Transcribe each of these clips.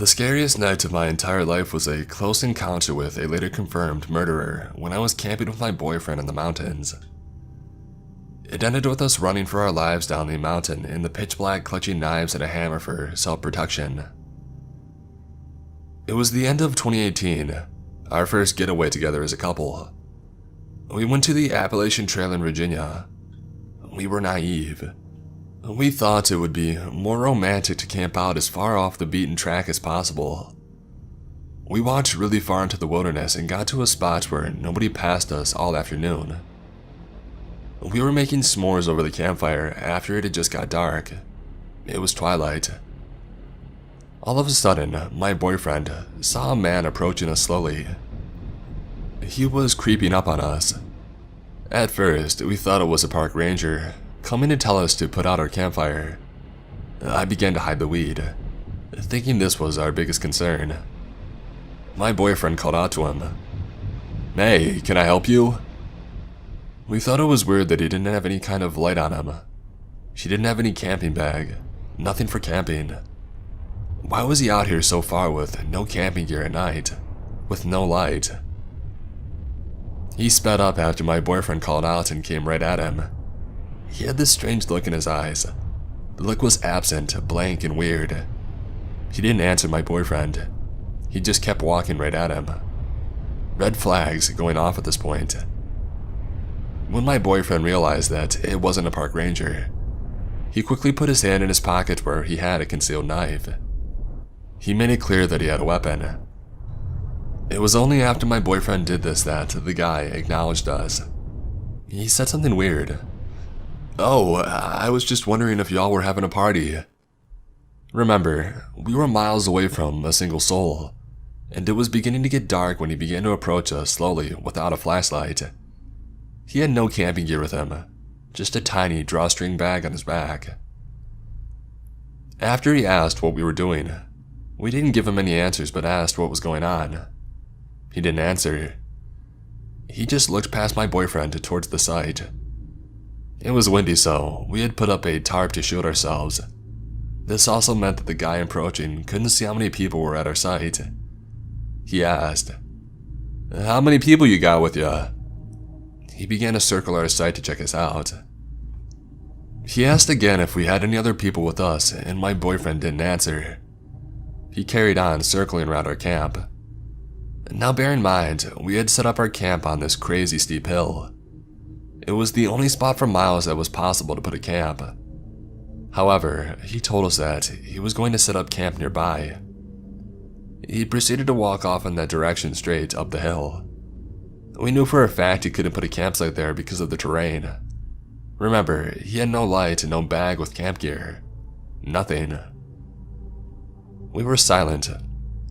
The scariest night of my entire life was a close encounter with a later confirmed murderer when I was camping with my boyfriend in the mountains. It ended with us running for our lives down the mountain in the pitch black, clutching knives and a hammer for self-protection. It was the end of 2018, our first getaway together as a couple. We went to the Appalachian Trail in Virginia. We were naive. We thought it would be more romantic to camp out as far off the beaten track as possible. We walked really far into the wilderness and got to a spot where nobody passed us all afternoon. We were making s'mores over the campfire after it had just got dark. It was twilight. All of a sudden, my boyfriend saw a man approaching us slowly. He was creeping up on us. At first, we thought it was a park ranger coming to tell us to put out our campfire. I began to hide the weed, thinking this was our biggest concern. My boyfriend called out to him, "Hey, can I help you?" We thought it was weird that he didn't have any kind of light on him. She didn't have any camping bag, nothing for camping. Why was he out here so far with no camping gear at night, with no light? He sped up after my boyfriend called out and came right at him. He had this strange look in his eyes. The look was absent, blank, and weird. He didn't answer my boyfriend. He just kept walking right at him. Red flags going off at this point. When my boyfriend realized that it wasn't a park ranger, he quickly put his hand in his pocket where he had a concealed knife. He made it clear that he had a weapon. It was only after my boyfriend did this that the guy acknowledged us. He said something weird. "Oh, I was just wondering if y'all were having a party." Remember, we were miles away from a single soul, and it was beginning to get dark when he began to approach us slowly without a flashlight. He had no camping gear with him, just a tiny drawstring bag on his back. After he asked what we were doing, we didn't give him any answers but asked what was going on. He didn't answer. He just looked past my boyfriend towards the site. It was windy, so we had put up a tarp to shield ourselves. This also meant that the guy approaching couldn't see how many people were at our site. He asked, "How many people you got with ya?" He began to circle our site to check us out. He asked again if we had any other people with us, and my boyfriend didn't answer. He carried on circling around our camp. Now bear in mind, we had set up our camp on this crazy steep hill. It was the only spot for miles that was possible to put a camp. However, he told us that he was going to set up camp nearby. He proceeded to walk off in that direction straight up the hill. We knew for a fact he couldn't put a campsite there because of the terrain. Remember, he had no light and no bag with camp gear. Nothing. We were silent.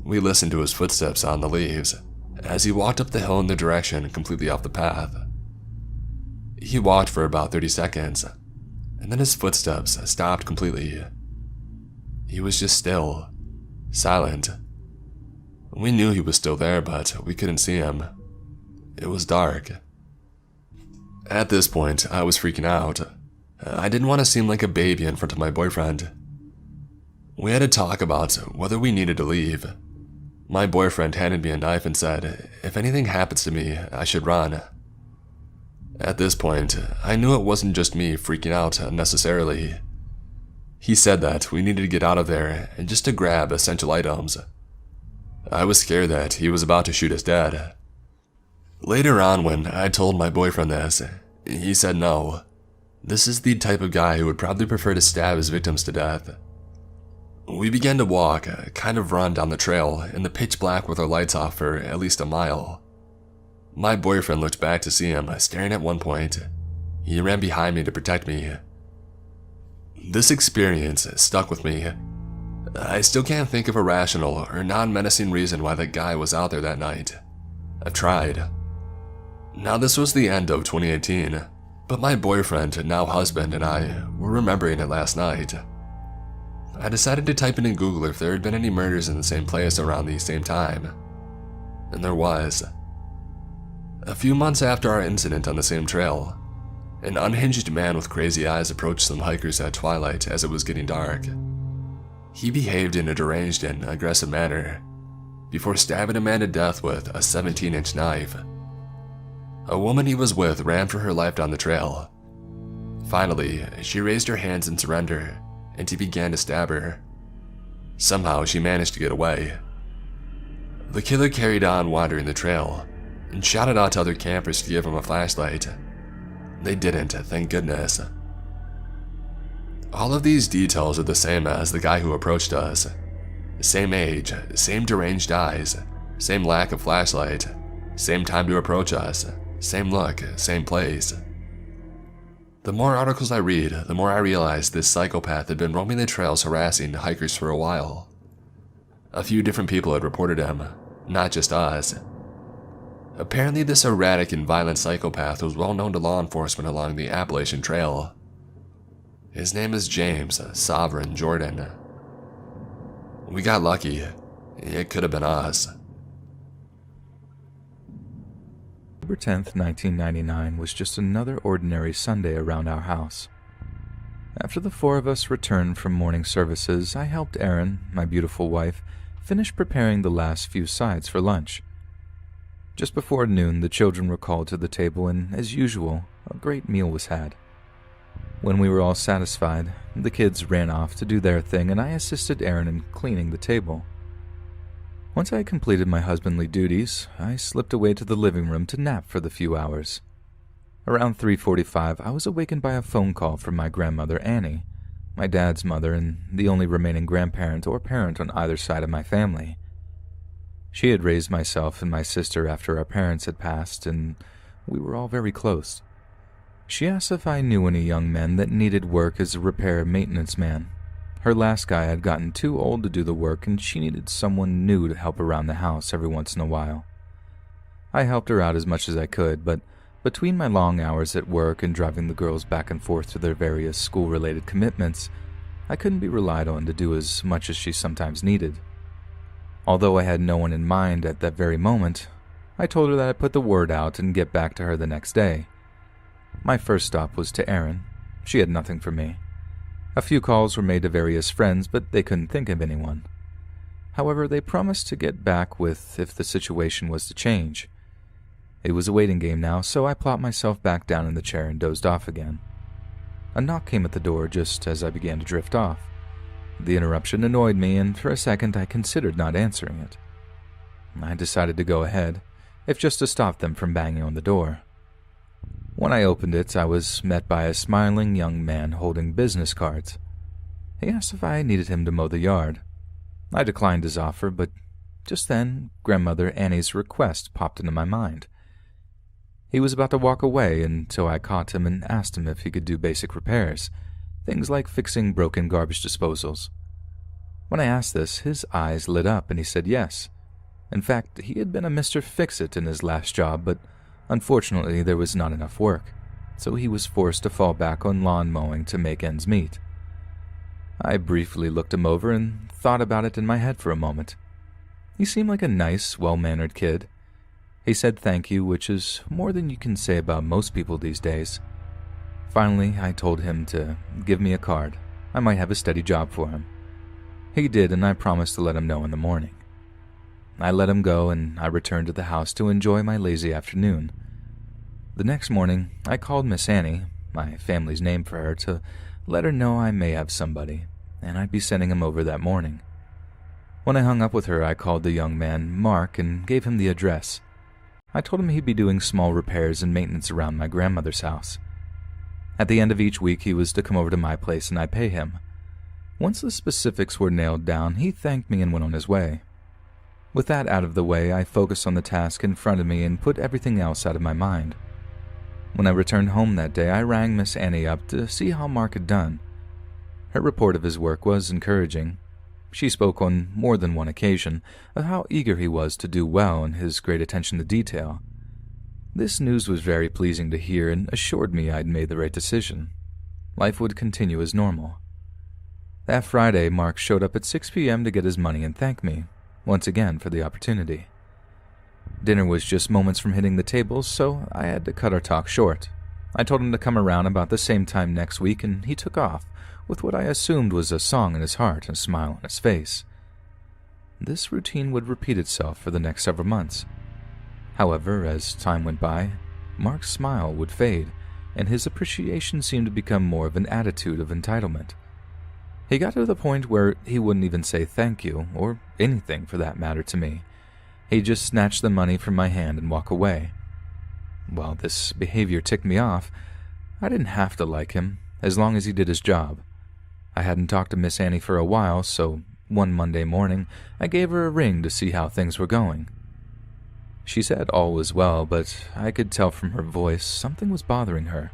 We listened to his footsteps on the leaves as he walked up the hill in the direction completely off the path. He walked for about 30 seconds, and then his footsteps stopped completely. He was just still, silent. We knew he was still there, but we couldn't see him. It was dark. At this point, I was freaking out. I didn't want to seem like a baby in front of my boyfriend. We had to talk about whether we needed to leave. My boyfriend handed me a knife and said, if anything happens to me, I should run. At this point, I knew it wasn't just me freaking out unnecessarily. He said that we needed to get out of there and just to grab essential items. I was scared that he was about to shoot us dead. Later on, when I told my boyfriend this, he said no. This is the type of guy who would probably prefer to stab his victims to death. We began to walk, kind of run down the trail in the pitch black with our lights off for at least a mile. My boyfriend looked back to see him staring at one point. He ran behind me to protect me. This experience stuck with me. I still can't think of a rational or non-menacing reason why that guy was out there that night. I've tried. Now this was the end of 2018, but my boyfriend, now husband, and I were remembering it last night. I decided to type in Google if there had been any murders in the same place around the same time. And there was. A few months after our incident on the same trail, an unhinged man with crazy eyes approached some hikers at twilight as it was getting dark. He behaved in a deranged and aggressive manner before stabbing a man to death with a 17-inch knife. A woman he was with ran for her life down the trail. Finally, she raised her hands in surrender, and he began to stab her. Somehow, she managed to get away. The killer carried on wandering the trail and shouted out to other campers to give him a flashlight. They didn't, thank goodness. All of these details are the same as the guy who approached us. Same age, same deranged eyes, same lack of flashlight, same time to approach us, same look, same place. The more articles I read, the more I realize this psychopath had been roaming the trails harassing hikers for a while. A few different people had reported him, not just us. Apparently this erratic and violent psychopath was well known to law enforcement along the Appalachian Trail. His name is James Sovereign Jordan. We got lucky. It could have been us. October 10th, 1999 was just another ordinary Sunday around our house. After the four of us returned from morning services, I helped Erin, my beautiful wife, finish preparing the last few sides for lunch. Just before noon, the children were called to the table and, as usual, a great meal was had. When we were all satisfied, the kids ran off to do their thing and I assisted Erin in cleaning the table. Once I had completed my husbandly duties, I slipped away to the living room to nap for the few hours. Around 3:45, I was awakened by a phone call from my grandmother Annie, my dad's mother and the only remaining grandparent or parent on either side of my family. She had raised myself and my sister after our parents had passed, and we were all very close. She asked if I knew any young men that needed work as a repair maintenance man. Her last guy had gotten too old to do the work and she needed someone new to help around the house every once in a while. I helped her out as much as I could, but between my long hours at work and driving the girls back and forth to their various school-related commitments, I couldn't be relied on to do as much as she sometimes needed. Although I had no one in mind at that very moment, I told her that I'd put the word out and get back to her the next day. My first stop was to Erin. She had nothing for me. A few calls were made to various friends, but they couldn't think of anyone. However, they promised to get back with if the situation was to change. It was a waiting game now, so I plopped myself back down in the chair and dozed off again. A knock came at the door just as I began to drift off. The interruption annoyed me, and for a second I considered not answering it. I decided to go ahead, if just to stop them from banging on the door. When I opened it, I was met by a smiling young man holding business cards. He asked if I needed him to mow the yard. I declined his offer, but just then, Grandmother Annie's request popped into my mind. He was about to walk away until I caught him and asked him if he could do basic repairs, things like fixing broken garbage disposals. When I asked this, his eyes lit up and he said yes. In fact, he had been a Mr. Fix-It in his last job, but unfortunately, there was not enough work, so he was forced to fall back on lawn mowing to make ends meet. I briefly looked him over and thought about it in my head for a moment. He seemed like a nice, well-mannered kid. He said thank you, which is more than you can say about most people these days. Finally, I told him to give me a card. I might have a steady job for him. He did, and I promised to let him know in the morning. I let him go, and I returned to the house to enjoy my lazy afternoon. The next morning, I called Miss Annie, my family's name for her, to let her know I may have somebody, and I'd be sending him over that morning. When I hung up with her, I called the young man, Mark, and gave him the address. I told him he'd be doing small repairs and maintenance around my grandmother's house. At the end of each week, he was to come over to my place and I'd pay him. Once the specifics were nailed down, he thanked me and went on his way. With that out of the way, I focused on the task in front of me and put everything else out of my mind. When I returned home that day, I rang Miss Annie up to see how Mark had done. Her report of his work was encouraging. She spoke on more than one occasion of how eager he was to do well and his great attention to detail. This news was very pleasing to hear and assured me I'd made the right decision. Life would continue as normal. That Friday, Mark showed up at 6 p.m. to get his money and thank me, once again, for the opportunity. Dinner was just moments from hitting the table, so I had to cut our talk short. I told him to come around about the same time next week, and he took off, with what I assumed was a song in his heart and a smile on his face. This routine would repeat itself for the next several months. However, as time went by, Mark's smile would fade, and his appreciation seemed to become more of an attitude of entitlement. He got to the point where he wouldn't even say thank you, or anything for that matter to me. He'd just snatch the money from my hand and walk away. While this behavior ticked me off, I didn't have to like him, as long as he did his job. I hadn't talked to Miss Annie for a while, so one Monday morning I gave her a ring to see how things were going. She said all was well, but I could tell from her voice something was bothering her.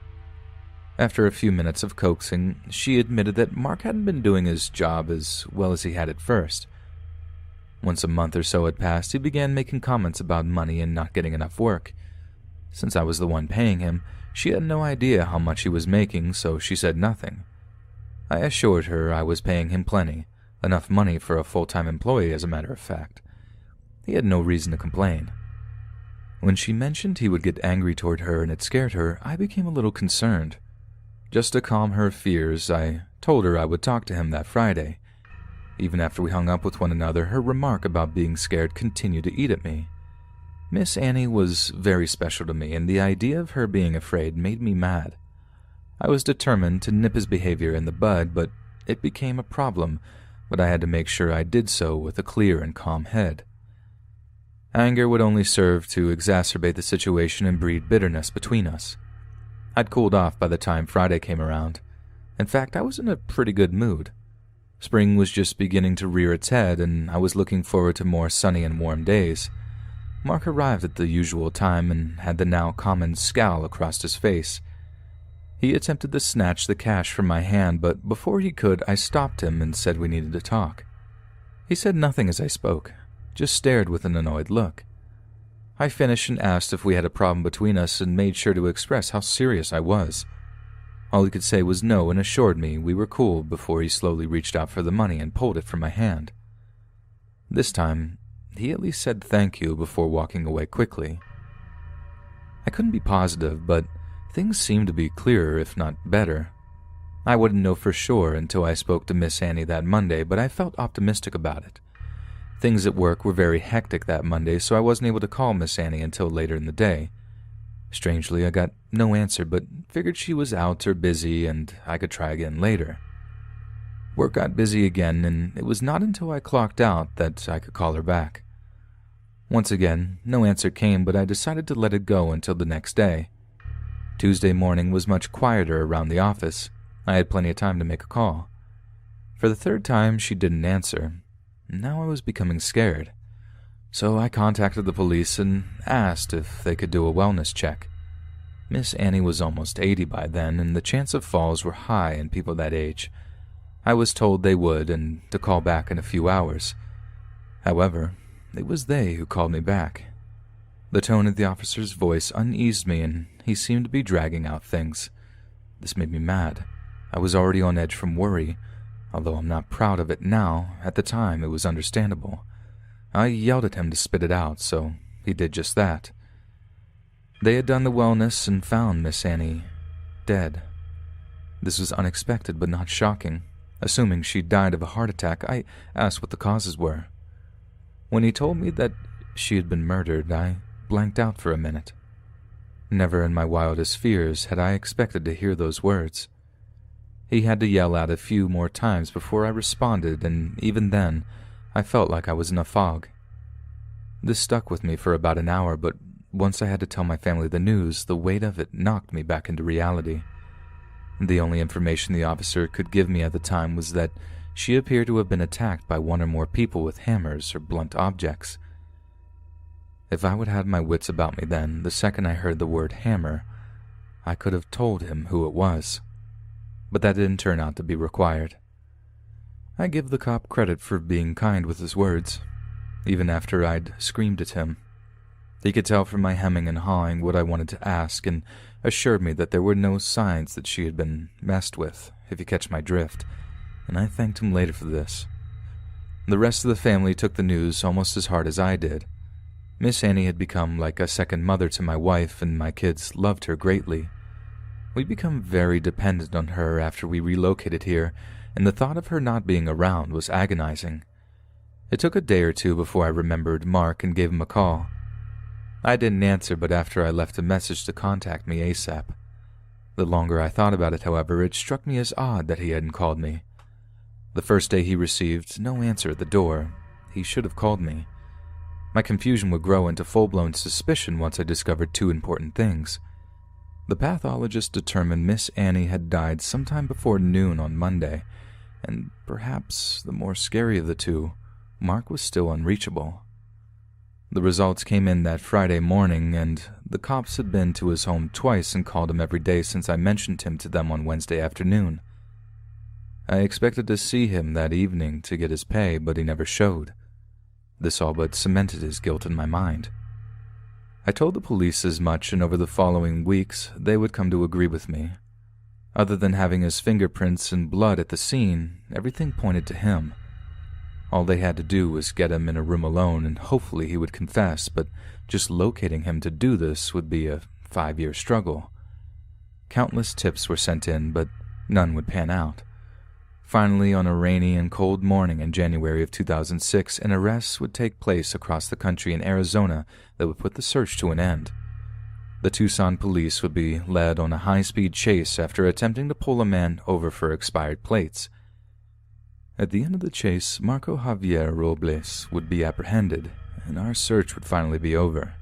After a few minutes of coaxing, she admitted that Mark hadn't been doing his job as well as he had at first. Once a month or so had passed, he began making comments about money and not getting enough work. Since I was the one paying him, she had no idea how much he was making, so she said nothing. I assured her I was paying him plenty, enough money for a full-time employee as a matter of fact. He had no reason to complain. When she mentioned he would get angry toward her and it scared her, I became a little concerned. Just to calm her fears, I told her I would talk to him that Friday. Even after we hung up with one another, her remark about being scared continued to eat at me. Miss Annie was very special to me, and the idea of her being afraid made me mad. I was determined to nip his behavior in the bud, but it became a problem, but I had to make sure I did so with a clear and calm head. Anger would only serve to exacerbate the situation and breed bitterness between us. I'd cooled off by the time Friday came around. In fact, I was in a pretty good mood. Spring was just beginning to rear its head, and I was looking forward to more sunny and warm days. Mark arrived at the usual time and had the now common scowl across his face. He attempted to snatch the cash from my hand, but before he could, I stopped him and said we needed to talk. He said nothing as I spoke, just stared with an annoyed look. I finished and asked if we had a problem between us and made sure to express how serious I was. All he could say was no and assured me we were cool before he slowly reached out for the money and pulled it from my hand. This time, he at least said thank you before walking away quickly. I couldn't be positive, but things seemed to be clearer, if not better. I wouldn't know for sure until I spoke to Miss Annie that Monday, but I felt optimistic about it. Things at work were very hectic that Monday, so I wasn't able to call Miss Annie until later in the day. Strangely, I got no answer, but figured she was out or busy and I could try again later. Work got busy again, and it was not until I clocked out that I could call her back. Once again, no answer came, but I decided to let it go until the next day. Tuesday morning was much quieter around the office. I had plenty of time to make a call. For the third time, she didn't answer. Now I was becoming scared. So I contacted the police and asked if they could do a wellness check. Miss Annie was almost 80 by then, and the chance of falls were high in people that age. I was told they would and to call back in a few hours. However, it was they who called me back. The tone of the officer's voice uneased me, and he seemed to be dragging out things. This made me mad. I was already on edge from worry. Although I'm not proud of it now, at the time it was understandable. I yelled at him to spit it out, so he did just that. They had done the wellness and found Miss Annie dead. This was unexpected but not shocking. Assuming she died of a heart attack, I asked what the causes were. When he told me that she had been murdered, I blanked out for a minute. Never in my wildest fears had I expected to hear those words. He had to yell out a few more times before I responded, and even then, I felt like I was in a fog. This stuck with me for about an hour, but once I had to tell my family the news, the weight of it knocked me back into reality. The only information the officer could give me at the time was that she appeared to have been attacked by one or more people with hammers or blunt objects. If I would have had my wits about me then, the second I heard the word hammer, I could have told him who it was. But that didn't turn out to be required. I give the cop credit for being kind with his words, even after I'd screamed at him. He could tell from my hemming and hawing what I wanted to ask, and assured me that there were no signs that she had been messed with, if you catch my drift, and I thanked him later for this. The rest of the family took the news almost as hard as I did. Miss Annie had become like a second mother to my wife, and my kids loved her greatly. We'd become very dependent on her after we relocated here, and the thought of her not being around was agonizing. It took a day or two before I remembered Mark and gave him a call. I didn't answer, but after I left a message to contact me ASAP. The longer I thought about it, however, it struck me as odd that he hadn't called me. The first day he received no answer at the door. He should have called me. My confusion would grow into full-blown suspicion once I discovered two important things. The pathologist determined Miss Annie had died sometime before noon on Monday, and perhaps the more scary of the two, Mark was still unreachable. The results came in that Friday morning, and the cops had been to his home twice and called him every day since I mentioned him to them on Wednesday afternoon. I expected to see him that evening to get his pay, but he never showed. This all but cemented his guilt in my mind. I told the police as much, and over the following weeks, they would come to agree with me. Other than having his fingerprints and blood at the scene, everything pointed to him. All they had to do was get him in a room alone, and hopefully he would confess, but just locating him to do this would be a 5-year struggle. Countless tips were sent in, but none would pan out. Finally, on a rainy and cold morning in January of 2006, an arrest would take place across the country in Arizona that would put the search to an end. The Tucson police would be led on a high-speed chase after attempting to pull a man over for expired plates. At the end of the chase, Marco Javier Robles would be apprehended, and our search would finally be over.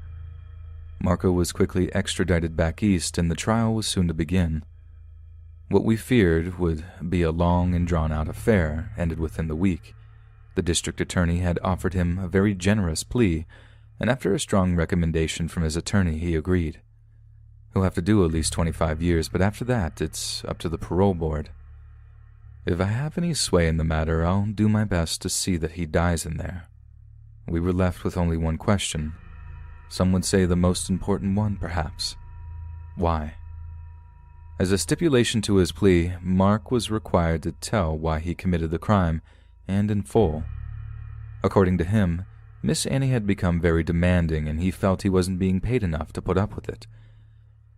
Marco was quickly extradited back east, and the trial was soon to begin. What we feared would be a long and drawn-out affair ended within the week. The district attorney had offered him a very generous plea, and after a strong recommendation from his attorney, he agreed. He'll have to do at least 25 years, but after that, it's up to the parole board. If I have any sway in the matter, I'll do my best to see that he dies in there. We were left with only one question. Some would say the most important one, perhaps. Why? As a stipulation to his plea, Mark was required to tell why he committed the crime, and in full. According to him, Miss Annie had become very demanding, and he felt he wasn't being paid enough to put up with it.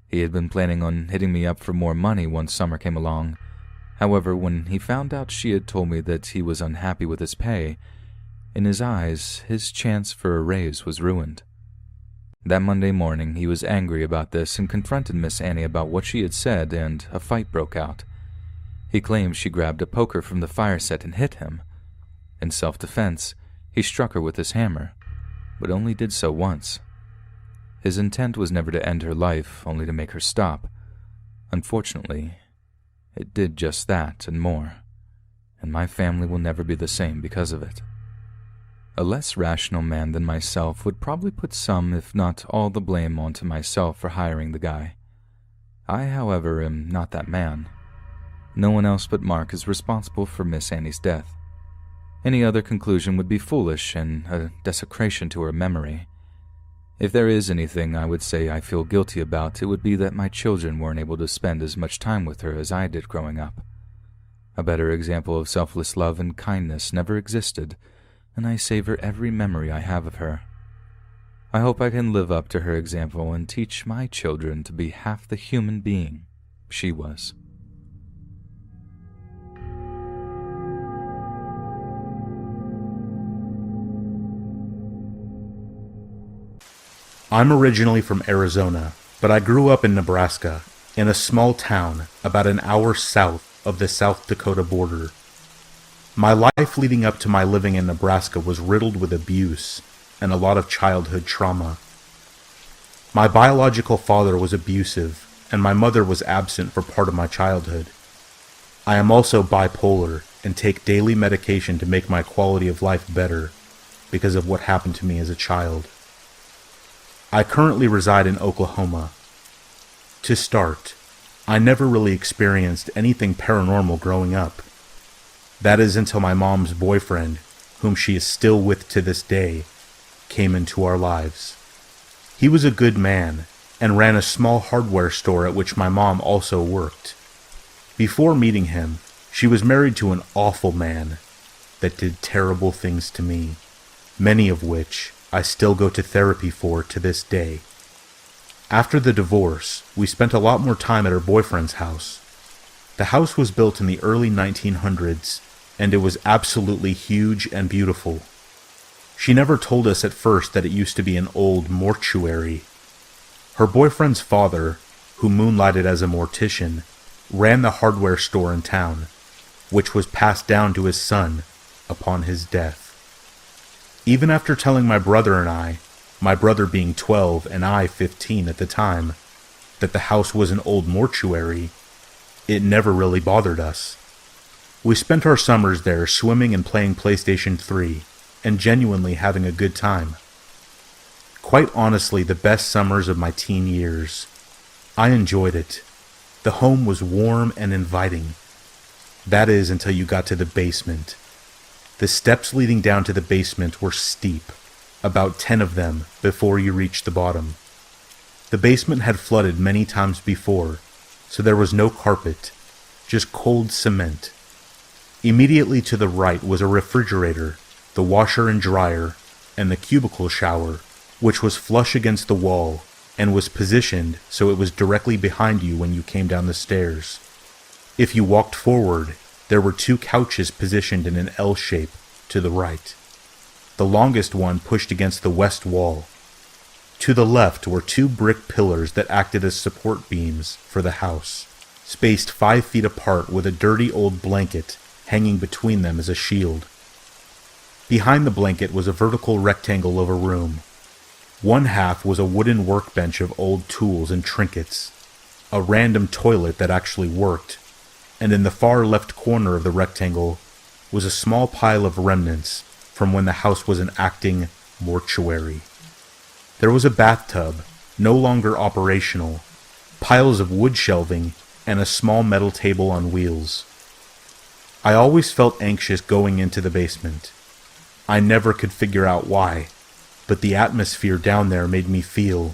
He had been planning on hitting me up for more money once summer came along. However, when he found out she had told me that he was unhappy with his pay, in his eyes, his chance for a raise was ruined. That Monday morning, he was angry about this and confronted Miss Annie about what she had said, and a fight broke out. He claimed she grabbed a poker from the fire set and hit him. In self-defense, he struck her with his hammer, but only did so once. His intent was never to end her life, only to make her stop. Unfortunately, it did just that and more, and my family will never be the same because of it. A less rational man than myself would probably put some, if not all, the blame onto myself for hiring the guy. I, however, am not that man. No one else but Mark is responsible for Miss Annie's death. Any other conclusion would be foolish and a desecration to her memory. If there is anything I would say I feel guilty about, it would be that my children weren't able to spend as much time with her as I did growing up. A better example of selfless love and kindness never existed, and I savor every memory I have of her. I hope I can live up to her example and teach my children to be half the human being she was. I'm originally from Arizona, but I grew up in Nebraska, in a small town about an hour south of the South Dakota border. My life leading up to my living in Nebraska was riddled with abuse and a lot of childhood trauma. My biological father was abusive, and my mother was absent for part of my childhood. I am also bipolar and take daily medication to make my quality of life better because of what happened to me as a child. I currently reside in Oklahoma. To start, I never really experienced anything paranormal growing up. That is until my mom's boyfriend, whom she is still with to this day, came into our lives. He was a good man and ran a small hardware store at which my mom also worked. Before meeting him, she was married to an awful man that did terrible things to me, many of which I still go to therapy for to this day. After the divorce, we spent a lot more time at her boyfriend's house. The house was built in the early 1900s, and it was absolutely huge and beautiful. She never told us at first that it used to be an old mortuary. Her boyfriend's father, who moonlighted as a mortician, ran the hardware store in town, which was passed down to his son upon his death. Even after telling my brother and I, my brother being 12 and I 15 at the time, that the house was an old mortuary, it never really bothered us. We spent our summers there swimming and playing PlayStation 3, and genuinely having a good time. Quite honestly, the best summers of my teen years. I enjoyed it. The home was warm and inviting. That is, until you got to the basement. The steps leading down to the basement were steep, about 10 of them before you reached the bottom. The basement had flooded many times before, so there was no carpet, just cold cement. Immediately to the right was a refrigerator, the washer and dryer, and the cubicle shower, which was flush against the wall and was positioned so it was directly behind you when you came down the stairs. If you walked forward, there were 2 couches positioned in an L shape to the right. The longest one pushed against the west wall. To the left were 2 brick pillars that acted as support beams for the house, spaced 5 feet apart with a dirty old blanket hanging between them as a shield. Behind the blanket was a vertical rectangle of a room. One half was a wooden workbench of old tools and trinkets, a random toilet that actually worked, and in the far left corner of the rectangle was a small pile of remnants from when the house was an acting mortuary. There was a bathtub, no longer operational, piles of wood shelving, and a small metal table on wheels. I always felt anxious going into the basement. I never could figure out why, but the atmosphere down there made me feel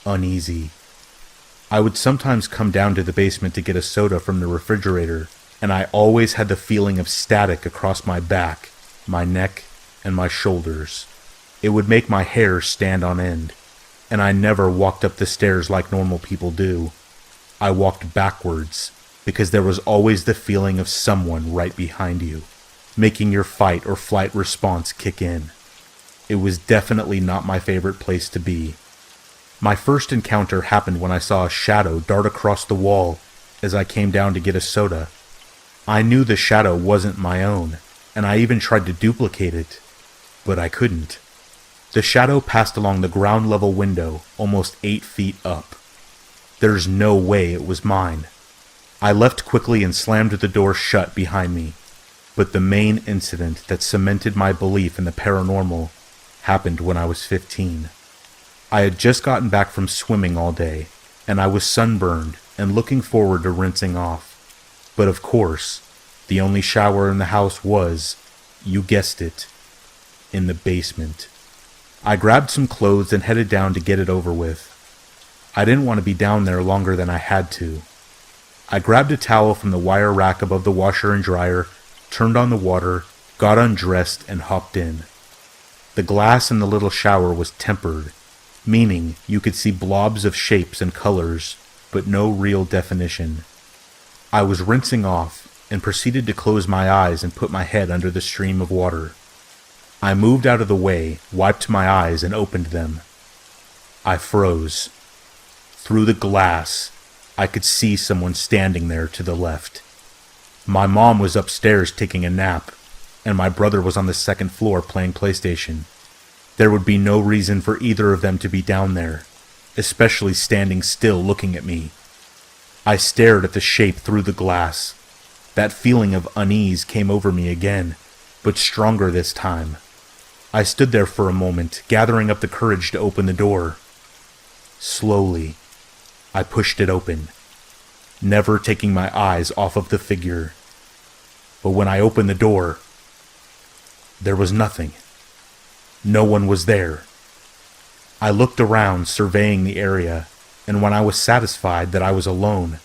uneasy. I would sometimes come down to the basement to get a soda from the refrigerator, and I always had the feeling of static across my back, my neck, and my shoulders. It would make my hair stand on end, and I never walked up the stairs like normal people do. I walked backwards, because there was always the feeling of someone right behind you, making your fight or flight response kick in. It was definitely not my favorite place to be. My first encounter happened when I saw a shadow dart across the wall as I came down to get a soda. I knew the shadow wasn't my own, and I even tried to duplicate it, but I couldn't. The shadow passed along the ground level window almost 8 feet up. There's no way it was mine. I left quickly and slammed the door shut behind me, but the main incident that cemented my belief in the paranormal happened when I was 15. I had just gotten back from swimming all day, and I was sunburned and looking forward to rinsing off. But of course, the only shower in the house was, you guessed it, in the basement. I grabbed some clothes and headed down to get it over with. I didn't want to be down there longer than I had to. I grabbed a towel from the wire rack above the washer and dryer, turned on the water, got undressed, and hopped in. The glass in the little shower was tempered, meaning you could see blobs of shapes and colors, but no real definition. I was rinsing off and proceeded to close my eyes and put my head under the stream of water. I moved out of the way, wiped my eyes, and opened them. I froze. Through the glass, I could see someone standing there to the left. My mom was upstairs taking a nap, and my brother was on the second floor playing PlayStation. There would be no reason for either of them to be down there, especially standing still looking at me. I stared at the shape through the glass. That feeling of unease came over me again, but stronger this time. I stood there for a moment, gathering up the courage to open the door. Slowly, I pushed it open, never taking my eyes off of the figure. But when I opened the door, there was nothing. No one was there. I looked around, surveying the area, and when I was satisfied that I was alone,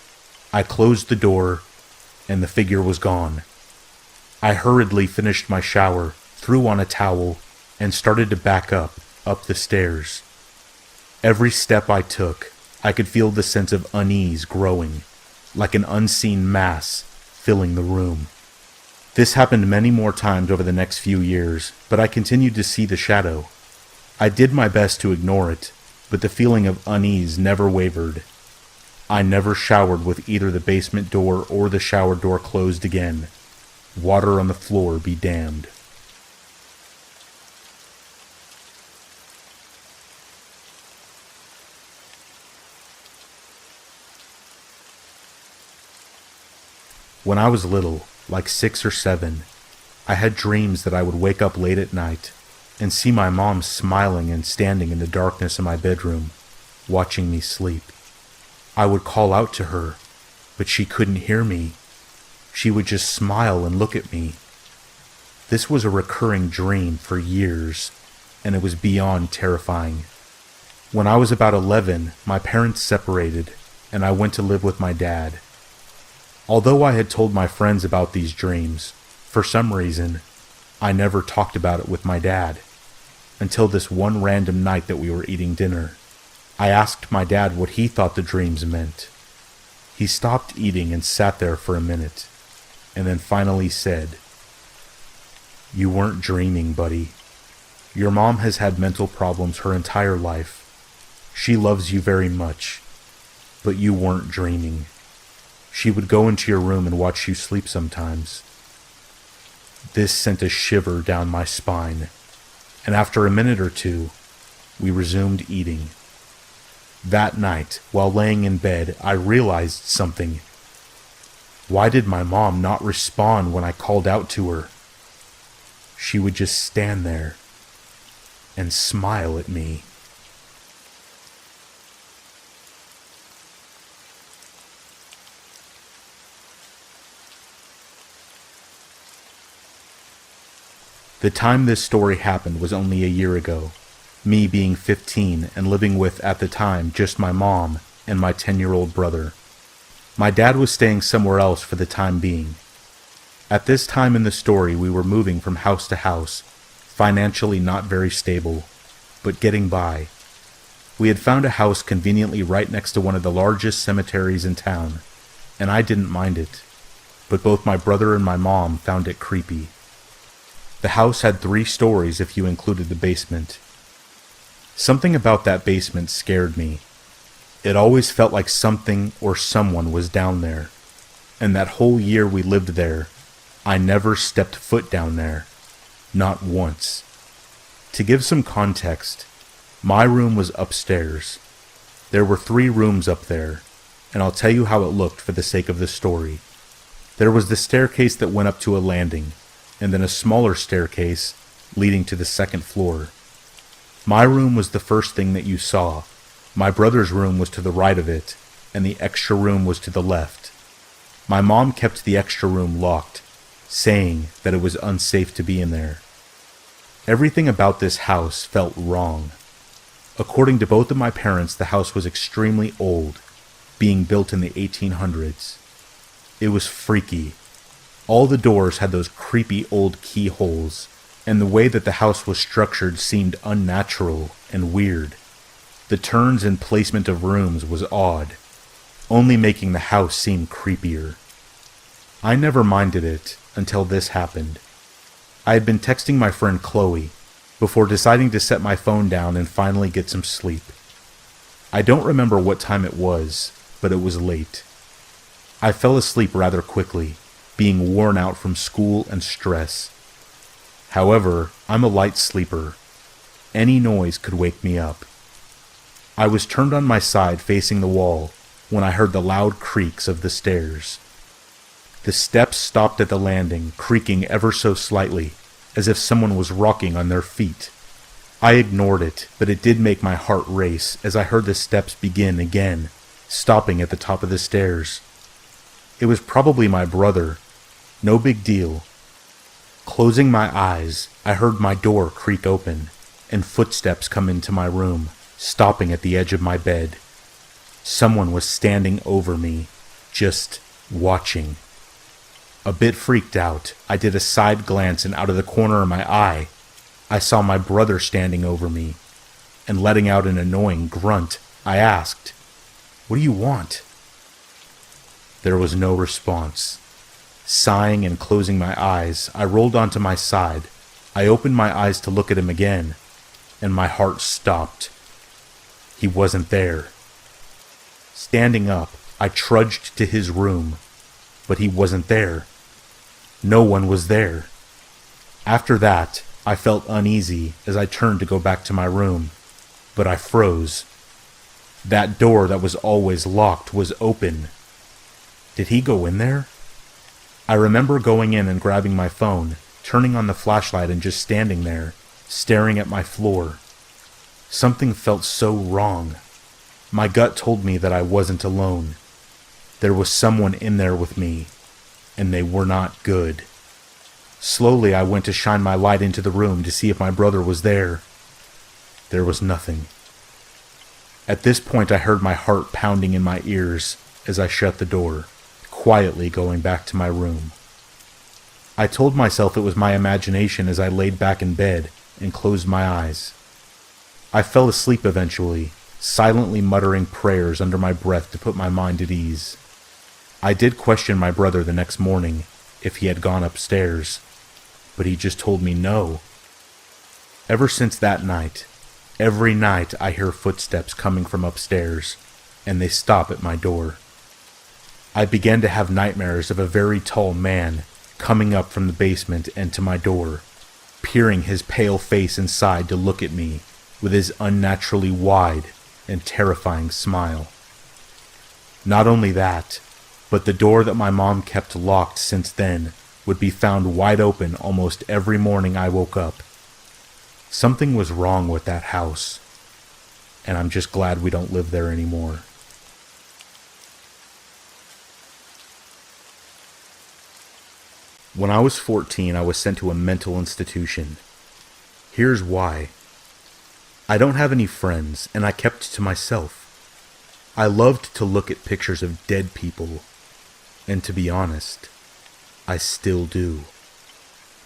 I closed the door, and the figure was gone. I hurriedly finished my shower, threw on a towel, and started to back up the stairs. Every step I took, I could feel the sense of unease growing, like an unseen mass filling the room. This happened many more times over the next few years, but I continued to see the shadow. I did my best to ignore it, but the feeling of unease never wavered. I never showered with either the basement door or the shower door closed again. Water on the floor be damned. When I was little, like 6 or 7, I had dreams that I would wake up late at night and see my mom smiling and standing in the darkness of my bedroom, watching me sleep. I would call out to her, but she couldn't hear me. She would just smile and look at me. This was a recurring dream for years, and it was beyond terrifying. When I was about 11, my parents separated, and I went to live with my dad. Although I had told my friends about these dreams, for some reason, I never talked about it with my dad, until this one random night that we were eating dinner. I asked my dad what he thought the dreams meant. He stopped eating and sat there for a minute, and then finally said, "You weren't dreaming, buddy. Your mom has had mental problems her entire life. She loves you very much, but you weren't dreaming. She would go into your room and watch you sleep sometimes." This sent a shiver down my spine, and after a minute or two, we resumed eating. That night, while laying in bed, I realized something. Why did my mom not respond when I called out to her? She would just stand there and smile at me. The time this story happened was only a year ago, me being 15 and living with, at the time, just my mom and my 10-year-old brother. My dad was staying somewhere else for the time being. At this time in the story, we were moving from house to house, financially not very stable, but getting by. We had found a house conveniently right next to one of the largest cemeteries in town, and I didn't mind it, but both my brother and my mom found it creepy. The house had 3 stories if you included the basement. Something about that basement scared me. It always felt like something or someone was down there, and that whole year we lived there, I never stepped foot down there. Not once. To give some context, my room was upstairs. There were 3 rooms up there, and I'll tell you how it looked for the sake of the story. There was the staircase that went up to a landing, and then a smaller staircase leading to the 2nd floor. My room was the first thing that you saw. My brother's room was to the right of it, and the extra room was to the left. My mom kept the extra room locked, saying that it was unsafe to be in there. Everything about this house felt wrong. According to both of my parents, the house was extremely old, being built in the 1800s. It was freaky. All the doors had those creepy old keyholes, and the way that the house was structured seemed unnatural and weird. The turns and placement of rooms was odd, only making the house seem creepier. I never minded it until this happened. I had been texting my friend Chloe before deciding to set my phone down and finally get some sleep. I don't remember what time it was, but it was late. I fell asleep rather quickly, being worn out from school and stress. However, I'm a light sleeper. Any noise could wake me up. I was turned on my side facing the wall when I heard the loud creaks of the stairs. The steps stopped at the landing, creaking ever so slightly, as if someone was rocking on their feet. I ignored it, but it did make my heart race as I heard the steps begin again, stopping at the top of the stairs. It was probably my brother. No big deal. Closing my eyes, I heard my door creak open, and footsteps come into my room, stopping at the edge of my bed. Someone was standing over me, just watching. A bit freaked out, I did a side glance, and out of the corner of my eye, I saw my brother standing over me. and letting out an annoying grunt, I asked, "What do you want?" There was no response. Sighing and closing my eyes, I rolled onto my side. I opened my eyes to look at him again, and my heart stopped. He wasn't there. Standing up, I trudged to his room, but he wasn't there. No one was there. After that, I felt uneasy as I turned to go back to my room, but I froze. That door that was always locked was open. Did he go in there? I remember going in and grabbing my phone, turning on the flashlight and just standing there, staring at my floor. Something felt so wrong. My gut told me that I wasn't alone. There was someone in there with me, and they were not good. Slowly, I went to shine my light into the room to see if my brother was there. There was nothing. At this point, I heard my heart pounding in my ears as I shut the door, quietly going back to my room. I told myself it was my imagination as I laid back in bed and closed my eyes. I fell asleep eventually, silently muttering prayers under my breath to put my mind at ease. I did question my brother the next morning if he had gone upstairs, but he just told me no. Ever since that night, every night I hear footsteps coming from upstairs, and they stop at my door. I began to have nightmares of a very tall man coming up from the basement and to my door, peering his pale face inside to look at me with his unnaturally wide and terrifying smile. Not only that, but the door that my mom kept locked since then would be found wide open almost every morning I woke up. Something was wrong with that house, and I'm just glad we don't live there anymore. When I was 14, I was sent to a mental institution. Here's why. I don't have any friends, and I kept to myself. I loved to look at pictures of dead people, and to be honest, I still do.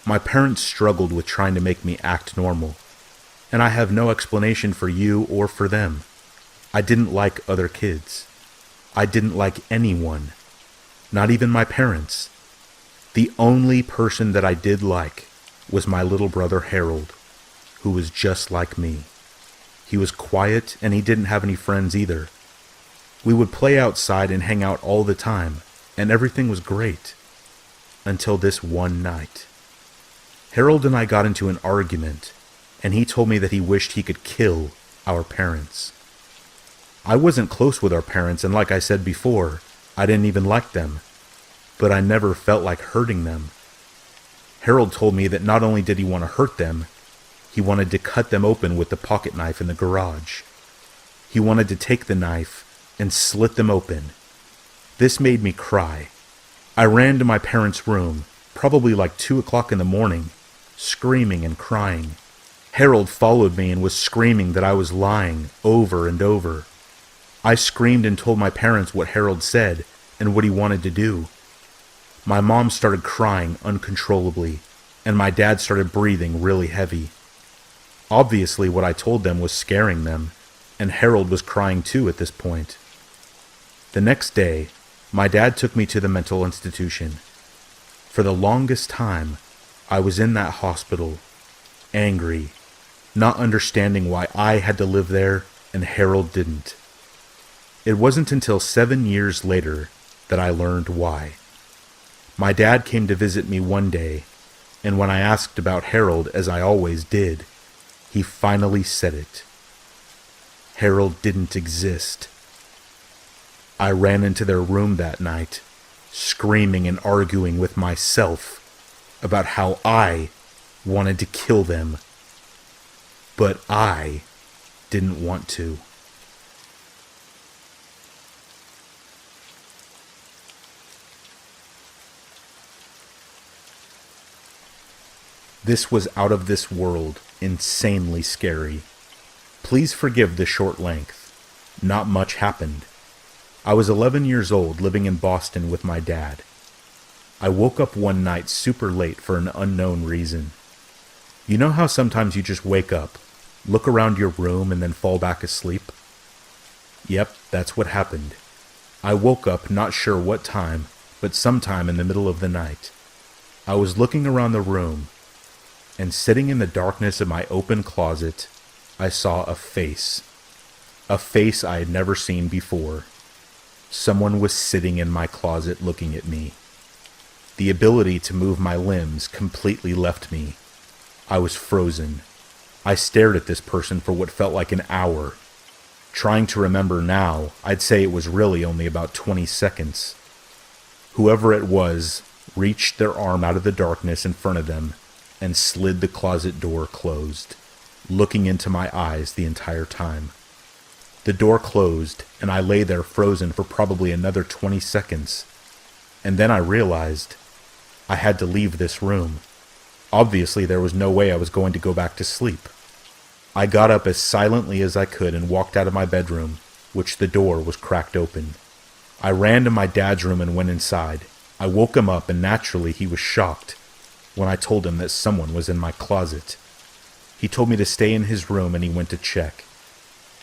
My parents struggled with trying to make me act normal, and I have no explanation for you or for them. I didn't like other kids. I didn't like anyone, not even my parents. The only person that I did like was my little brother Harold, who was just like me. He was quiet and he didn't have any friends either. We would play outside and hang out all the time, and everything was great. Until this one night. Harold and I got into an argument, and he told me that he wished he could kill our parents. I wasn't close with our parents, and like I said before, I didn't even like them. But I never felt like hurting them. Harold told me that not only did he want to hurt them, he wanted to cut them open with the pocket knife in the garage. He wanted to take the knife and slit them open. This made me cry. I ran to my parents' room, probably like 2 o'clock in the morning, screaming and crying. Harold followed me and was screaming that I was lying over and over. I screamed and told my parents what Harold said and what he wanted to do. My mom started crying uncontrollably, and my dad started breathing really heavy. Obviously, what I told them was scaring them, and Harold was crying too at this point. The next day, my dad took me to the mental institution. For the longest time, I was in that hospital, angry, not understanding why I had to live there and Harold didn't. It wasn't until 7 years later that I learned why. My dad came to visit me one day, and when I asked about Harold, as I always did, he finally said it. Harold didn't exist. I ran into their room that night, screaming and arguing with myself about how I wanted to kill them, but I didn't want to. This was out of this world, insanely scary. Please forgive the short length. Not much happened. I was 11 years old, living in Boston with my dad. I woke up one night super late for an unknown reason. You know how sometimes you just wake up, Look around your room and then fall back asleep? Yep, that's what happened. I woke up not sure what time, but sometime in the middle of the night. I was looking around the room, and sitting in the darkness of my open closet, I saw a face. A face I had never seen before. Someone was sitting in my closet looking at me. The ability to move my limbs completely left me. I was frozen. I stared at this person for what felt like an hour. Trying to remember now, I'd say it was really only about 20 seconds. Whoever it was reached their arm out of the darkness in front of them and slid the closet door closed, looking into my eyes the entire time. The door closed, and I lay there frozen for probably another 20 seconds. And then I realized I had to leave this room. Obviously, there was no way I was going to go back to sleep. I got up as silently as I could and walked out of my bedroom, which the door was cracked open. I ran to my dad's room and went inside. I woke him up, and naturally he was shocked when I told him that someone was in my closet. He told me to stay in his room, and he went to check.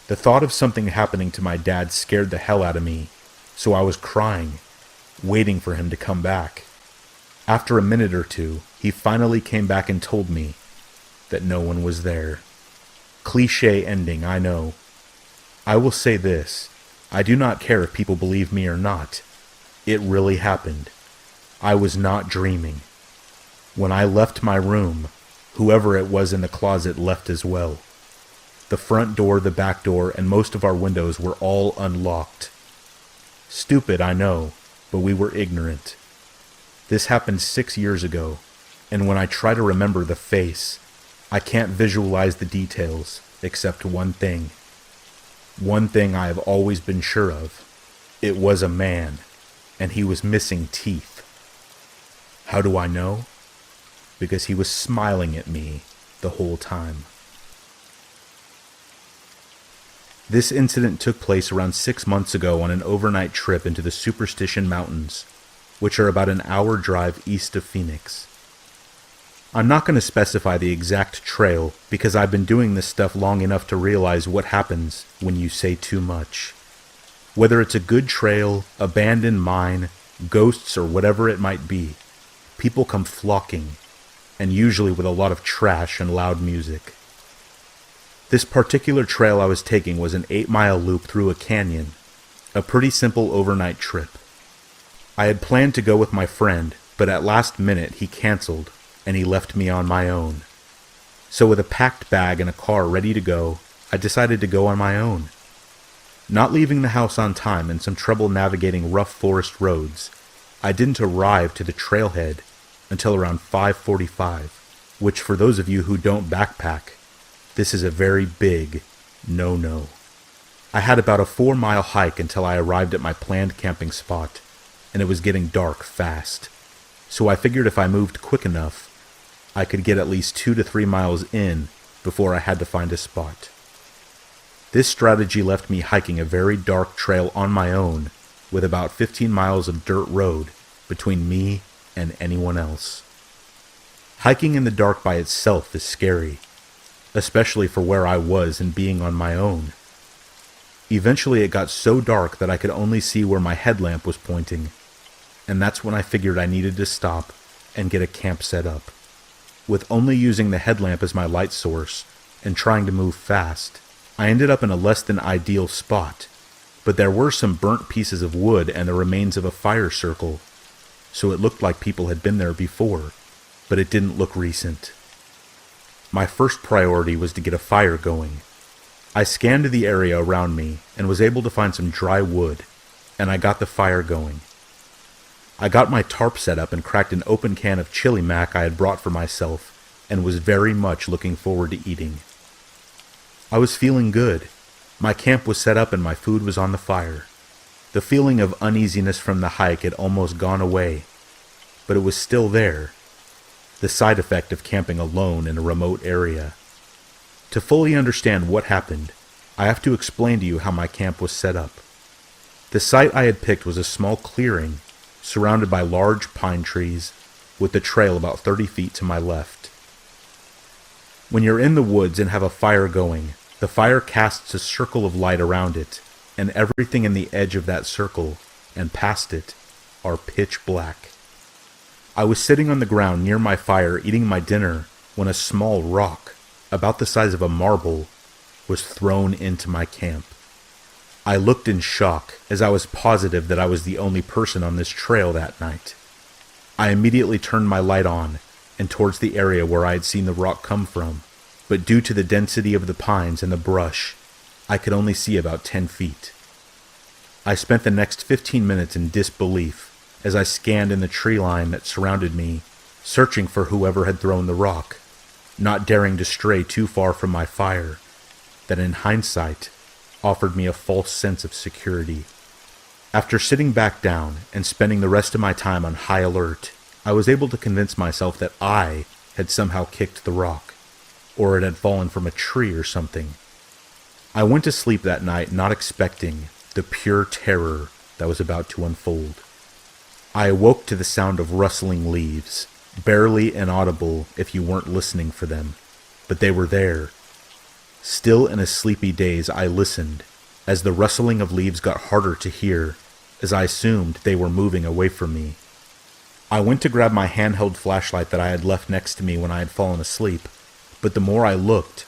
The thought of something happening to my dad scared the hell out of me, so I was crying, waiting for him to come back. After a minute or two, he finally came back and told me that no one was there. Cliché ending, I know. I will say this, I do not care if people believe me or not. It really happened. I was not dreaming. When I left my room, whoever it was in the closet left as well. The front door, the back door, and most of our windows were all unlocked. Stupid, I know, but we were ignorant. This happened 6 years ago, and when I try to remember the face, I can't visualize the details, except one thing. One thing I have always been sure of. It was a man, and he was missing teeth. How do I know? Because he was smiling at me the whole time. This incident took place around 6 months ago on an overnight trip into the Superstition Mountains, which are about an hour drive east of Phoenix. I'm not going to specify the exact trail because I've been doing this stuff long enough to realize what happens when you say too much. Whether it's a good trail, abandoned mine, ghosts, or whatever it might be, people come flocking, and usually with a lot of trash and loud music. This particular trail I was taking was an 8-mile loop through a canyon, a pretty simple overnight trip. I had planned to go with my friend, but at last minute he canceled, and he left me on my own. So with a packed bag and a car ready to go, I decided to go on my own. Not leaving the house on time and some trouble navigating rough forest roads, I didn't arrive to the trailhead until around 5:45, which for those of you who don't backpack, this is a very big no-no. I had about a 4-mile hike until I arrived at my planned camping spot, and it was getting dark fast. So I figured if I moved quick enough, I could get at least 2 to 3 miles in before I had to find a spot. This strategy left me hiking a very dark trail on my own with about 15 miles of dirt road between me and anyone else. Hiking in the dark by itself is scary, especially for where I was and being on my own. Eventually it got so dark that I could only see where my headlamp was pointing, and that's when I figured I needed to stop and get a camp set up. With only using the headlamp as my light source and trying to move fast, I ended up in a less than ideal spot, but there were some burnt pieces of wood and the remains of a fire circle, so it looked like people had been there before, but it didn't look recent. My first priority was to get a fire going. I scanned the area around me and was able to find some dry wood, and I got the fire going. I got my tarp set up and cracked an open can of chili mac I had brought for myself and was very much looking forward to eating. I was feeling good. My camp was set up and my food was on the fire. The feeling of uneasiness from the hike had almost gone away, but it was still there. The side effect of camping alone in a remote area. To fully understand what happened, I have to explain to you how my camp was set up. The site I had picked was a small clearing surrounded by large pine trees, with the trail about 30 feet to my left. When you're in the woods and have a fire going, the fire casts a circle of light around it, and everything in the edge of that circle and past it are pitch black. I was sitting on the ground near my fire eating my dinner when a small rock, about the size of a marble, was thrown into my camp. I looked in shock as I was positive that I was the only person on this trail that night. I immediately turned my light on and towards the area where I had seen the rock come from, but due to the density of the pines and the brush, I could only see about 10 feet. I spent the next 15 minutes in disbelief as I scanned in the tree line that surrounded me, searching for whoever had thrown the rock, not daring to stray too far from my fire, that in hindsight offered me a false sense of security. After sitting back down and spending the rest of my time on high alert, I was able to convince myself that I had somehow kicked the rock, or it had fallen from a tree or something. I went to sleep that night not expecting the pure terror that was about to unfold. I awoke to the sound of rustling leaves, barely inaudible if you weren't listening for them, but they were there. Still in a sleepy daze, I listened, as the rustling of leaves got harder to hear, as I assumed they were moving away from me. I went to grab my handheld flashlight that I had left next to me when I had fallen asleep, but the more I looked,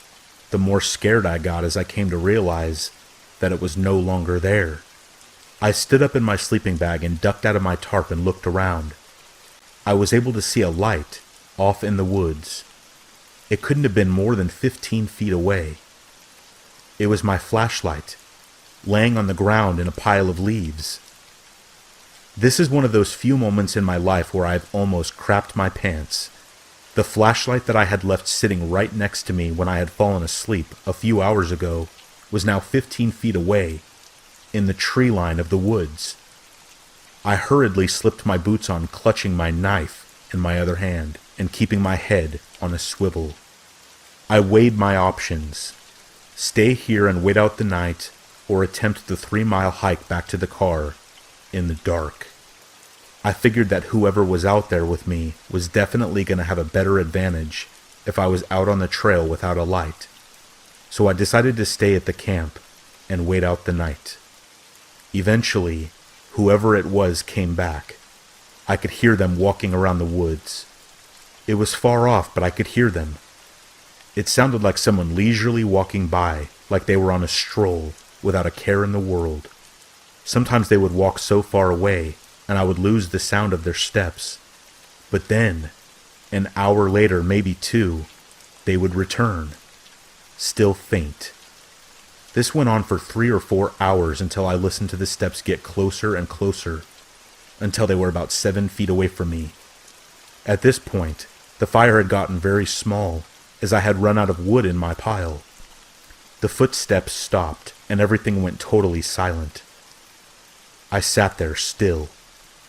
the more scared I got as I came to realize that it was no longer there. I stood up in my sleeping bag and ducked out of my tarp and looked around. I was able to see a light off in the woods. It couldn't have been more than 15 feet away. It was my flashlight, laying on the ground in a pile of leaves. This is one of those few moments in my life where I've almost crapped my pants. The flashlight that I had left sitting right next to me when I had fallen asleep a few hours ago was now 15 feet away, in the tree line of the woods. I hurriedly slipped my boots on, clutching my knife in my other hand and keeping my head on a swivel. I weighed my options: stay here and wait out the night, or attempt the 3-mile hike back to the car in the dark. I figured that whoever was out there with me was definitely going to have a better advantage if I was out on the trail without a light, so I decided to stay at the camp and wait out the night. Eventually, whoever it was came back. I could hear them walking around the woods. It was far off, but I could hear them. It sounded like someone leisurely walking by, like they were on a stroll, without a care in the world. Sometimes they would walk so far away, and I would lose the sound of their steps. But then, an hour later, maybe 2, they would return, still faint. This went on for 3 or 4 hours until I listened to the steps get closer and closer, until they were about 7 feet away from me. At this point, the fire had gotten very small, as I had run out of wood in my pile. The footsteps stopped, and everything went totally silent. I sat there still,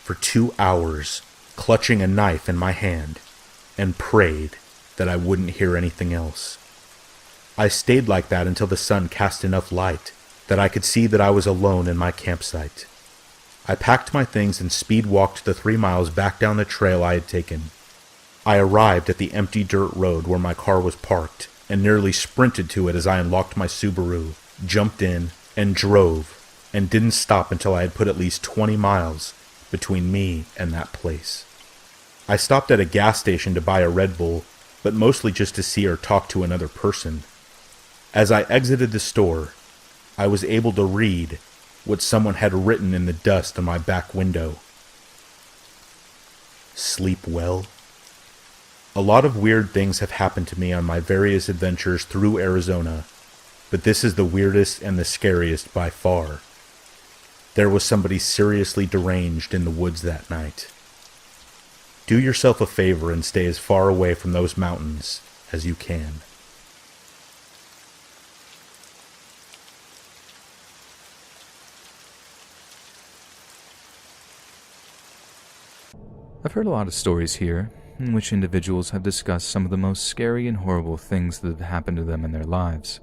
for 2 hours, clutching a knife in my hand, and prayed that I wouldn't hear anything else. I stayed like that until the sun cast enough light that I could see that I was alone in my campsite. I packed my things and speed walked the 3 miles back down the trail I had taken. I arrived at the empty dirt road where my car was parked and nearly sprinted to it as I unlocked my Subaru, jumped in, and drove, and didn't stop until I had put at least 20 miles between me and that place. I stopped at a gas station to buy a Red Bull, but mostly just to see or talk to another person. As I exited the store, I was able to read what someone had written in the dust on my back window. Sleep well. A lot of weird things have happened to me on my various adventures through Arizona, but this is the weirdest and the scariest by far. There was somebody seriously deranged in the woods that night. Do yourself a favor and stay as far away from those mountains as you can. I've heard a lot of stories here, in which individuals have discussed some of the most scary and horrible things that have happened to them in their lives.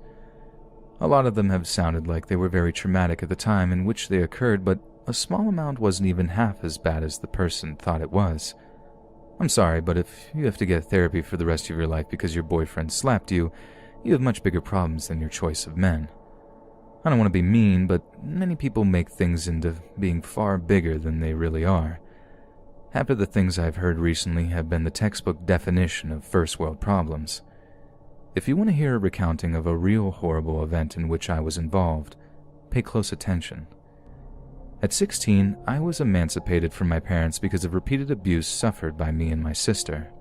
A lot of them have sounded like they were very traumatic at the time in which they occurred, but a small amount wasn't even half as bad as the person thought it was. I'm sorry, but if you have to get therapy for the rest of your life because your boyfriend slapped you, you have much bigger problems than your choice of men. I don't want to be mean, but many people make things into being far bigger than they really are. Half of the things I've heard recently have been the textbook definition of first world problems. If you want to hear a recounting of a real horrible event in which I was involved, pay close attention. At 16, I was emancipated from my parents because of repeated abuse suffered by me and my sister.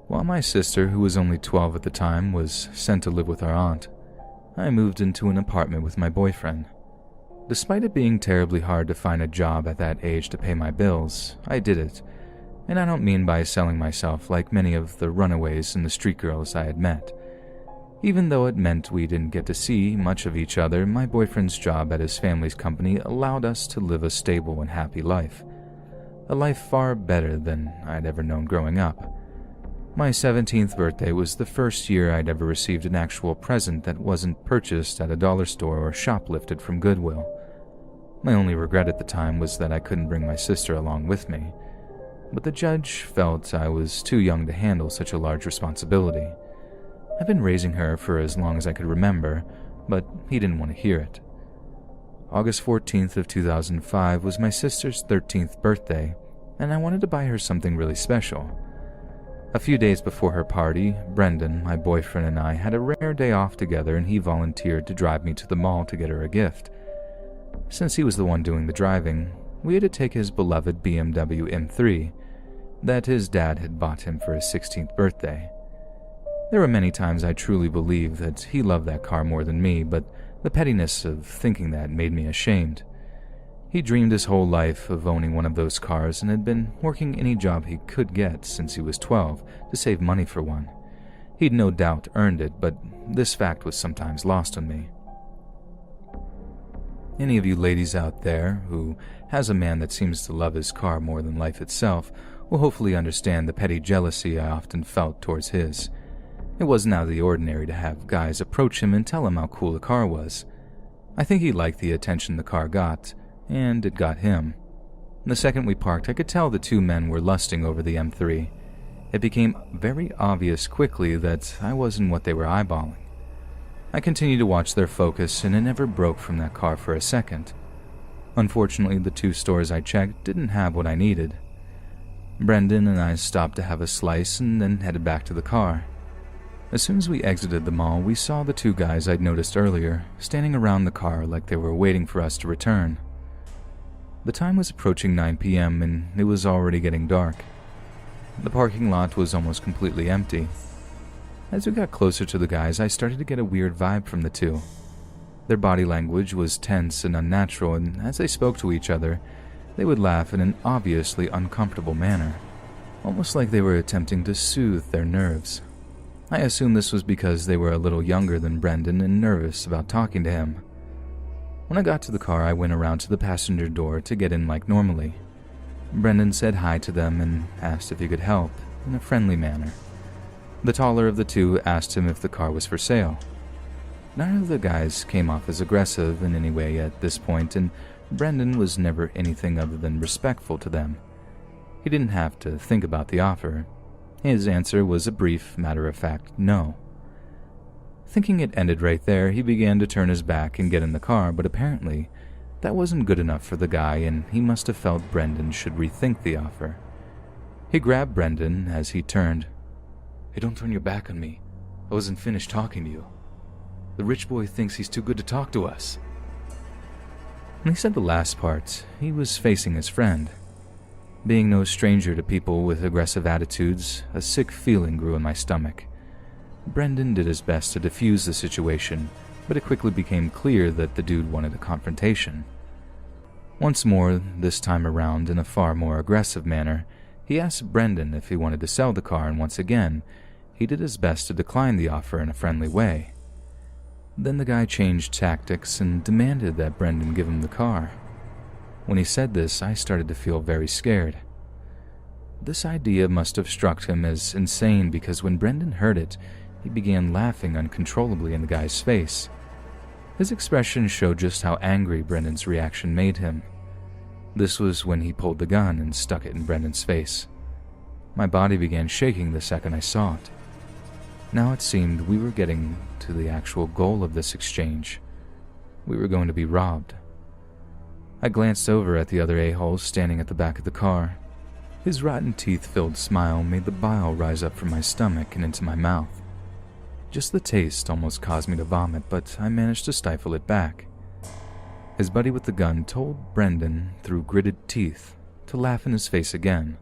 While my sister, who was only 12 at the time, was sent to live with our aunt, I moved into an apartment with my boyfriend. Despite it being terribly hard to find a job at that age to pay my bills, I did it, and I don't mean by selling myself like many of the runaways and the street girls I had met. Even though it meant we didn't get to see much of each other, my boyfriend's job at his family's company allowed us to live a stable and happy life. A life far better than I'd ever known growing up. My 17th birthday was the first year I'd ever received an actual present that wasn't purchased at a dollar store or shoplifted from Goodwill. My only regret at the time was that I couldn't bring my sister along with me, but the judge felt I was too young to handle such a large responsibility. I've been raising her for as long as I could remember, but he didn't want to hear it. August 14th of 2005 was my sister's 13th birthday, and I wanted to buy her something really special. A few days before her party, Brendan, my boyfriend, and I had a rare day off together, and he volunteered to drive me to the mall to get her a gift. Since he was the one doing the driving, we had to take his beloved BMW M3 that his dad had bought him for his 16th birthday. There were many times I truly believed that he loved that car more than me, but the pettiness of thinking that made me ashamed. He dreamed his whole life of owning one of those cars and had been working any job he could get since he was 12 to save money for one. He'd no doubt earned it, but this fact was sometimes lost on me. Any of you ladies out there who has a man that seems to love his car more than life itself will hopefully understand the petty jealousy I often felt towards his. It wasn't out of the ordinary to have guys approach him and tell him how cool the car was. I think he liked the attention the car got, and it got him. The second we parked, I could tell the two men were lusting over the M3. It became very obvious quickly that I wasn't what they were eyeballing. I continued to watch their focus, and it never broke from that car for a second. Unfortunately, the two stores I checked didn't have what I needed. Brendan and I stopped to have a slice and then headed back to the car. As soon as we exited the mall, we saw the two guys I'd noticed earlier standing around the car like they were waiting for us to return. The time was approaching 9 p.m. and it was already getting dark. The parking lot was almost completely empty. As we got closer to the guys, I started to get a weird vibe from the two. Their body language was tense and unnatural, and as they spoke to each other, they would laugh in an obviously uncomfortable manner, almost like they were attempting to soothe their nerves. I assumed this was because they were a little younger than Brendan and nervous about talking to him. When I got to the car, I went around to the passenger door to get in like normally. Brendan said hi to them and asked if he could help, in a friendly manner. The taller of the two asked him if the car was for sale. None of the guys came off as aggressive in any way at this point, and Brendan was never anything other than respectful to them. He didn't have to think about the offer. His answer was a brief, matter-of-fact no. Thinking it ended right there, he began to turn his back and get in the car, but apparently that wasn't good enough for the guy, and he must have felt Brendan should rethink the offer. He grabbed Brendan as he turned. "Hey, don't turn your back on me. I wasn't finished talking to you. The rich boy thinks he's too good to talk to us." When he said the last part, he was facing his friend. Being no stranger to people with aggressive attitudes, a sick feeling grew in my stomach. Brendan did his best to defuse the situation, but it quickly became clear that the dude wanted a confrontation. Once more, this time around in a far more aggressive manner, he asked Brendan if he wanted to sell the car, and once again, he did his best to decline the offer in a friendly way. Then the guy changed tactics and demanded that Brendan give him the car. When he said this, I started to feel very scared. This idea must have struck him as insane because when Brendan heard it, he began laughing uncontrollably in the guy's face. His expression showed just how angry Brendan's reaction made him. This was when he pulled the gun and stuck it in Brendan's face. My body began shaking the second I saw it. Now it seemed we were getting to the actual goal of this exchange. We were going to be robbed. I glanced over at the other a-hole standing at the back of the car. His rotten teeth-filled smile made the bile rise up from my stomach and into my mouth. Just the taste almost caused me to vomit, but I managed to stifle it back. His buddy with the gun told Brendan, through gritted teeth, to laugh in his face again.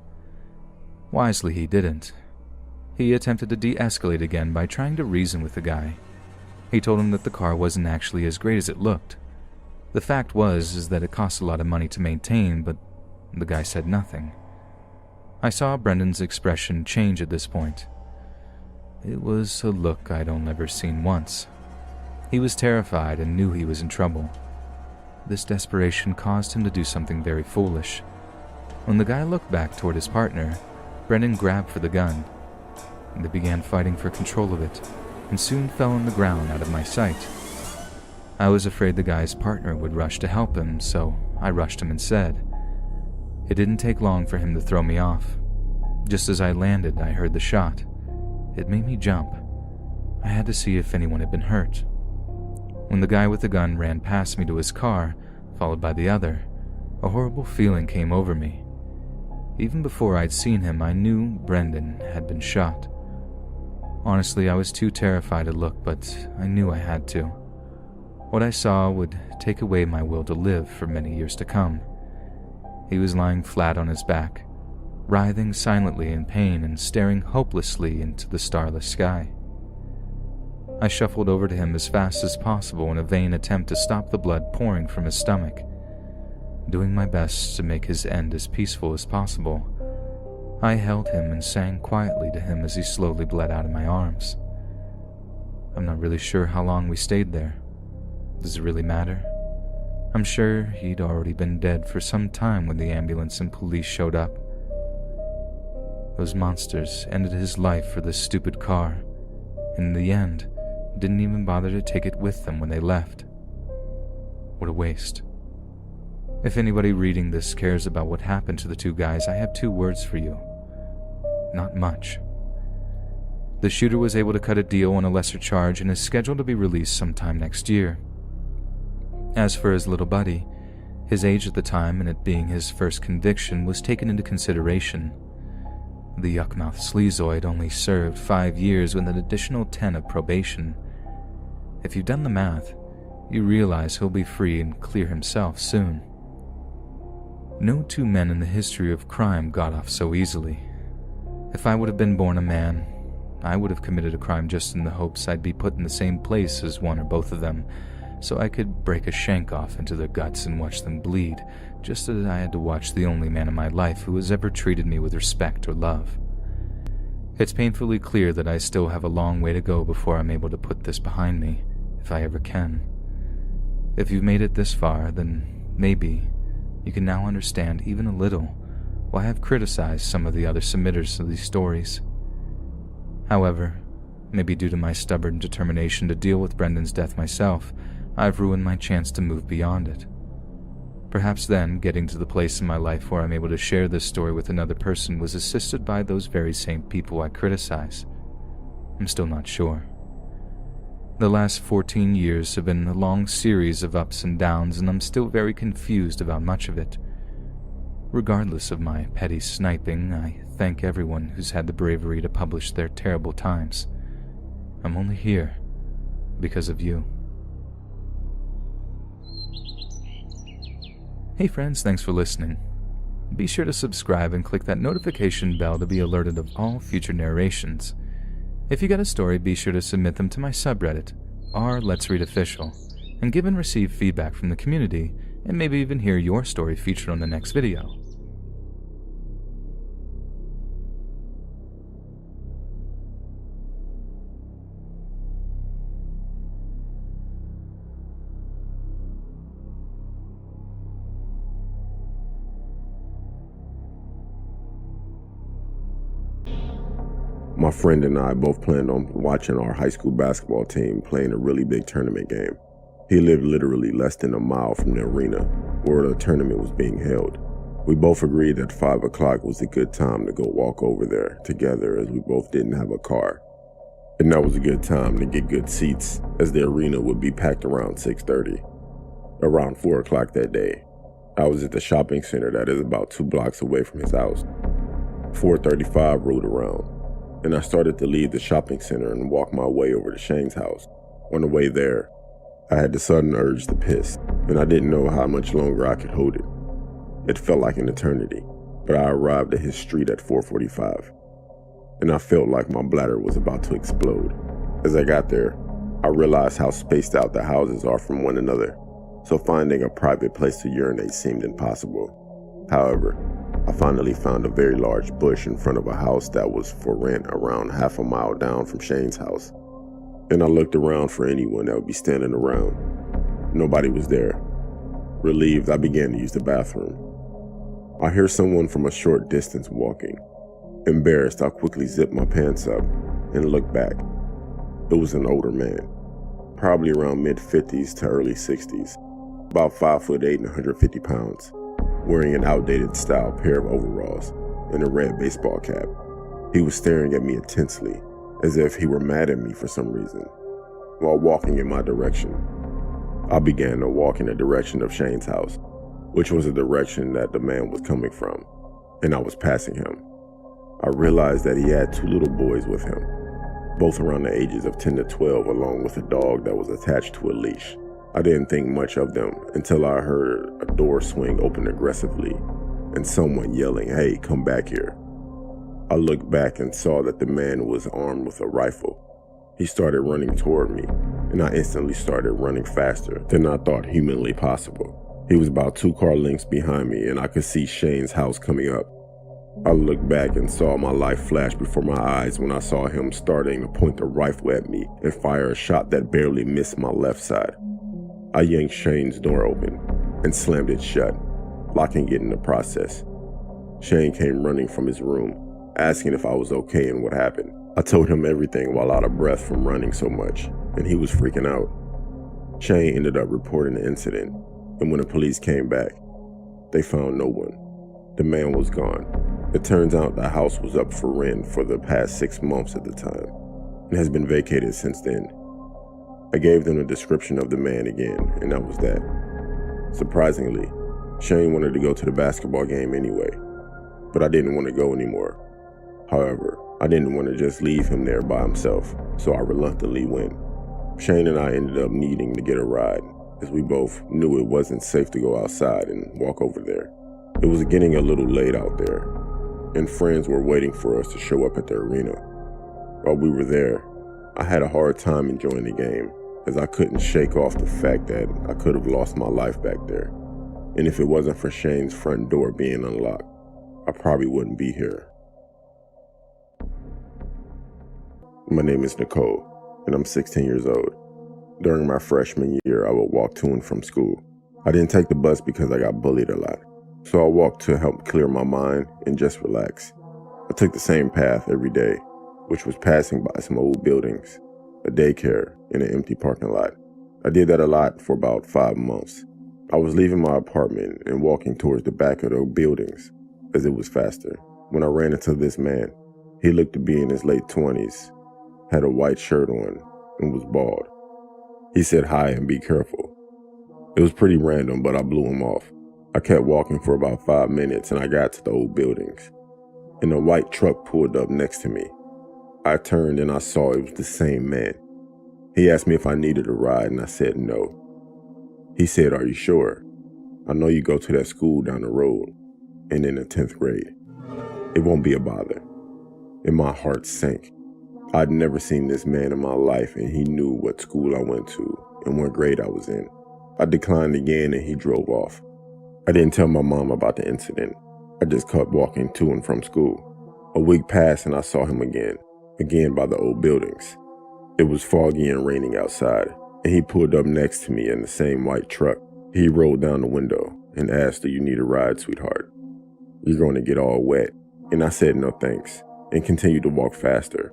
Wisely, he didn't. He attempted to de-escalate again by trying to reason with the guy. He told him that the car wasn't actually as great as it looked. The fact was that it cost a lot of money to maintain, but the guy said nothing. I saw Brendan's expression change at this point. It was a look I'd only ever seen once. He was terrified and knew he was in trouble. This desperation caused him to do something very foolish. When the guy looked back toward his partner, Brendan grabbed for the gun. They began fighting for control of it, and soon fell on the ground out of my sight. I was afraid the guy's partner would rush to help him, so I rushed him instead. It didn't take long for him to throw me off. Just as I landed, I heard the shot. It made me jump. I had to see if anyone had been hurt. When the guy with the gun ran past me to his car, followed by the other, a horrible feeling came over me. Even before I'd seen him, I knew Brendan had been shot. Honestly, I was too terrified to look, but I knew I had to. What I saw would take away my will to live for many years to come. He was lying flat on his back, writhing silently in pain and staring hopelessly into the starless sky. I shuffled over to him as fast as possible in a vain attempt to stop the blood pouring from his stomach, doing my best to make his end as peaceful as possible. I held him and sang quietly to him as he slowly bled out of my arms. I'm not really sure how long we stayed there. Does it really matter? I'm sure he'd already been dead for some time when the ambulance and police showed up. Those monsters ended his life for this stupid car. In the end, didn't even bother to take it with them when they left. What a waste. If anybody reading this cares about what happened to the two guys, I have 2 words for you. Not much. The shooter was able to cut a deal on a lesser charge and is scheduled to be released sometime next year. As for his little buddy, his age at the time and it being his first conviction was taken into consideration. The yuckmouth sleazoid only served 5 years with an additional 10 of probation. If you've done the math, you realize he'll be free and clear himself soon. No 2 men in the history of crime got off so easily. If I would have been born a man, I would have committed a crime just in the hopes I'd be put in the same place as one or both of them, so I could break a shank off into their guts and watch them bleed, just as I had to watch the only man in my life who has ever treated me with respect or love. It's painfully clear that I still have a long way to go before I'm able to put this behind me, if I ever can. If you've made it this far, then maybe you can now understand even a little why I've criticized some of the other submitters of these stories. However, maybe due to my stubborn determination to deal with Brendan's death myself, I've ruined my chance to move beyond it. Perhaps then, getting to the place in my life where I'm able to share this story with another person was assisted by those very same people I criticize. I'm still not sure. The last 14 years have been a long series of ups and downs, and I'm still very confused about much of it. Regardless of my petty sniping, I thank everyone who's had the bravery to publish their terrible times. I'm only here because of you. Hey friends, thanks for listening. Be sure to subscribe and click that notification bell to be alerted of all future narrations. If you got a story, be sure to submit them to my subreddit, r/Let's Read Official, and give and receive feedback from the community, and maybe even hear your story featured on the next video. My friend and I both planned on watching our high school basketball team playing a really big tournament game. He lived literally less than a mile from the arena where the tournament was being held. We both agreed that 5 o'clock was a good time to go walk over there together as we both didn't have a car. And that was a good time to get good seats as the arena would be packed around 6:30. Around 4 o'clock that day, I was at the shopping center that is about 2 blocks away from his house. 4:35 rolled around, and I started to leave the shopping center and walk my way over to Shane's house. On the way there, I had the sudden urge to piss, and I didn't know how much longer I could hold it. It felt like an eternity, but I arrived at his street at 4:45, and I felt like my bladder was about to explode. As I got there, I realized how spaced out the houses are from one another, so finding a private place to urinate seemed impossible. However, I finally found a very large bush in front of a house that was for rent around half a mile down from Shane's house, and I looked around for anyone that would be standing around. Nobody was there. Relieved, I began to use the bathroom. I hear someone from a short distance walking. Embarrassed, I quickly zipped my pants up and looked back. It was an older man, probably around mid-50s to early 60s, about 5'8" and 150 pounds, wearing an outdated style pair of overalls and a red baseball cap. He was staring at me intensely, as if he were mad at me for some reason, while walking in my direction. I began to walk in the direction of Shane's house, which was the direction that the man was coming from, and I was passing him. I realized that he had 2 little boys with him, both around the ages of 10 to 12, along with a dog that was attached to a leash. I didn't think much of them until I heard a door swing open aggressively and someone yelling, "Hey, come back here." I looked back and saw that the man was armed with a rifle. He started running toward me, and I instantly started running faster than I thought humanly possible. He was about 2 car lengths behind me, and I could see Shane's house coming up. I looked back and saw my life flash before my eyes when I saw him starting to point the rifle at me and fire a shot that barely missed my left side. I yanked Shane's door open and slammed it shut, locking it in the process. Shane came running from his room, asking if I was okay and what happened. I told him everything while out of breath from running so much, and he was freaking out. Shane ended up reporting the incident, and when the police came back, they found no one. The man was gone. It turns out the house was up for rent for the past 6 months at the time, and has been vacated since then. I gave them a description of the man again, and that was that. Surprisingly, Shane wanted to go to the basketball game anyway, but I didn't want to go anymore. However, I didn't want to just leave him there by himself, so I reluctantly went. Shane and I ended up needing to get a ride, as we both knew it wasn't safe to go outside and walk over there. It was getting a little late out there, and friends were waiting for us to show up at the arena. While we were there, I had a hard time enjoying the game, as I couldn't shake off the fact that I could have lost my life back there. And if it wasn't for Shane's front door being unlocked, I probably wouldn't be here. My name is Nicole, and I'm 16 years old. During my freshman year, I would walk to and from school. I didn't take the bus because I got bullied a lot, so I walked to help clear my mind and just relax. I took the same path every day, which was passing by some old buildings, a daycare, and an empty parking lot. I did that a lot for about 5 months. I was leaving my apartment and walking towards the back of the buildings, as it was faster, when I ran into this man. He looked to be in his late 20s, had a white shirt on, and was bald. He said hi and be careful. It was pretty random, but I blew him off. I kept walking for about 5 minutes and I got to the old buildings, and a white truck pulled up next to me. I turned and I saw it was the same man. He asked me if I needed a ride and I said no. He said, "Are you sure? I know you go to that school down the road and in the 10th grade. It won't be a bother." And my heart sank. I'd never seen this man in my life, and he knew what school I went to and what grade I was in. I declined again and he drove off. I didn't tell my mom about the incident. I just kept walking to and from school. A week passed and I saw him again by the old buildings. It was foggy and raining outside, and he pulled up next to me in the same white truck. He rolled down the window and asked, "Do you need a ride, sweetheart? You're going to get all wet." And I said no thanks and continued to walk faster.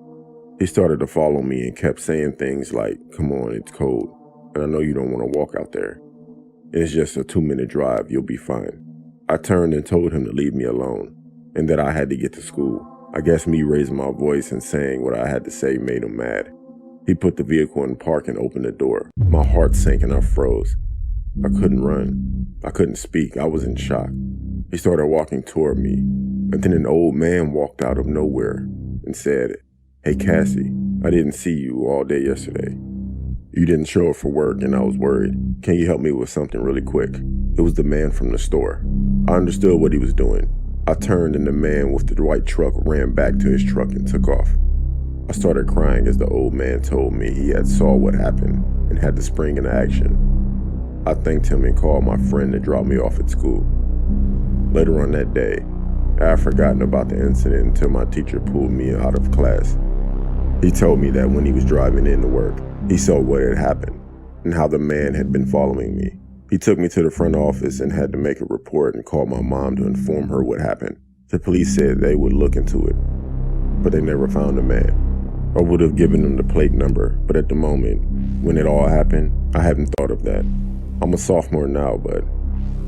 He started to follow me and kept saying things like, "Come on, it's cold, and I know you don't want to walk out there. It's just a 2-minute drive, you'll be fine." I turned and told him to leave me alone, and that I had to get to school. I guess me raising my voice and saying what I had to say made him mad. He put the vehicle in park and opened the door. My heart sank and I froze. I couldn't run. I couldn't speak. I was in shock. He started walking toward me, and then an old man walked out of nowhere and said, "Hey Cassie, I didn't see you all day yesterday. You didn't show up for work and I was worried. Can you help me with something really quick?" It was the man from the store. I understood what he was doing. I turned and the man with the white truck ran back to his truck and took off. I started crying as the old man told me he had saw what happened and had to spring into action. I thanked him and called my friend to drop me off at school. Later on that day, I had forgotten about the incident until my teacher pulled me out of class. He told me that when he was driving into work, he saw what had happened and how the man had been following me. He took me to the front office and had to make a report and call my mom to inform her what happened. The police said they would look into it, but they never found the man. I would have given them the plate number, but at the moment, when it all happened, I hadn't thought of that. I'm a sophomore now, but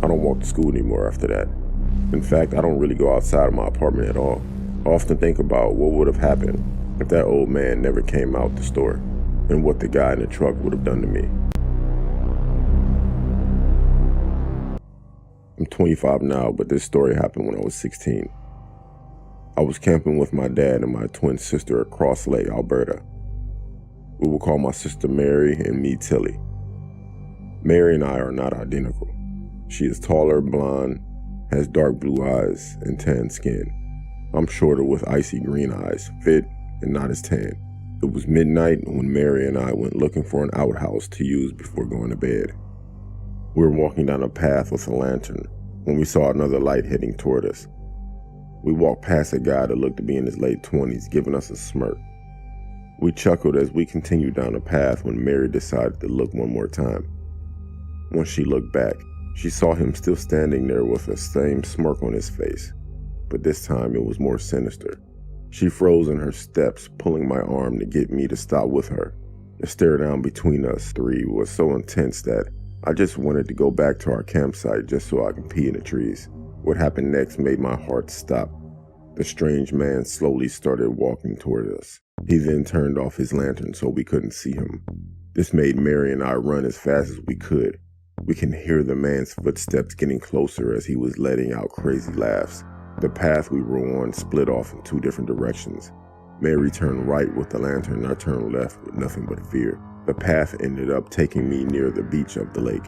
I don't walk to school anymore after that. In fact, I don't really go outside of my apartment at all. I often think about what would have happened if that old man never came out the store, and what the guy in the truck would have done to me. I'm 25 now, but this story happened when I was 16. I was camping with my dad and my twin sister at Cross Lake, Alberta. We will call my sister Mary and me Tilly. Mary and I are not identical. She is taller, blonde, has dark blue eyes and tan skin. I'm shorter with icy green eyes, fit and not as tan. It was midnight when Mary and I went looking for an outhouse to use before going to bed. We were walking down a path with a lantern when we saw another light heading toward us. We walked past a guy that looked to be in his late 20s, giving us a smirk. We chuckled as we continued down the path when Mary decided to look one more time. When she looked back, she saw him still standing there with the same smirk on his face, but this time it was more sinister. She froze in her steps, pulling my arm to get me to stop with her. The stare down between us three was so intense that I just wanted to go back to our campsite just so I could pee in the trees. What happened next made my heart stop. The strange man slowly started walking toward us. He then turned off his lantern so we couldn't see him. This made Mary and I run as fast as we could. We can hear the man's footsteps getting closer as he was letting out crazy laughs. The path we were on split off in two different directions. Mary turned right with the lantern and I turned left with nothing but fear. The path ended up taking me near the beach of the lake.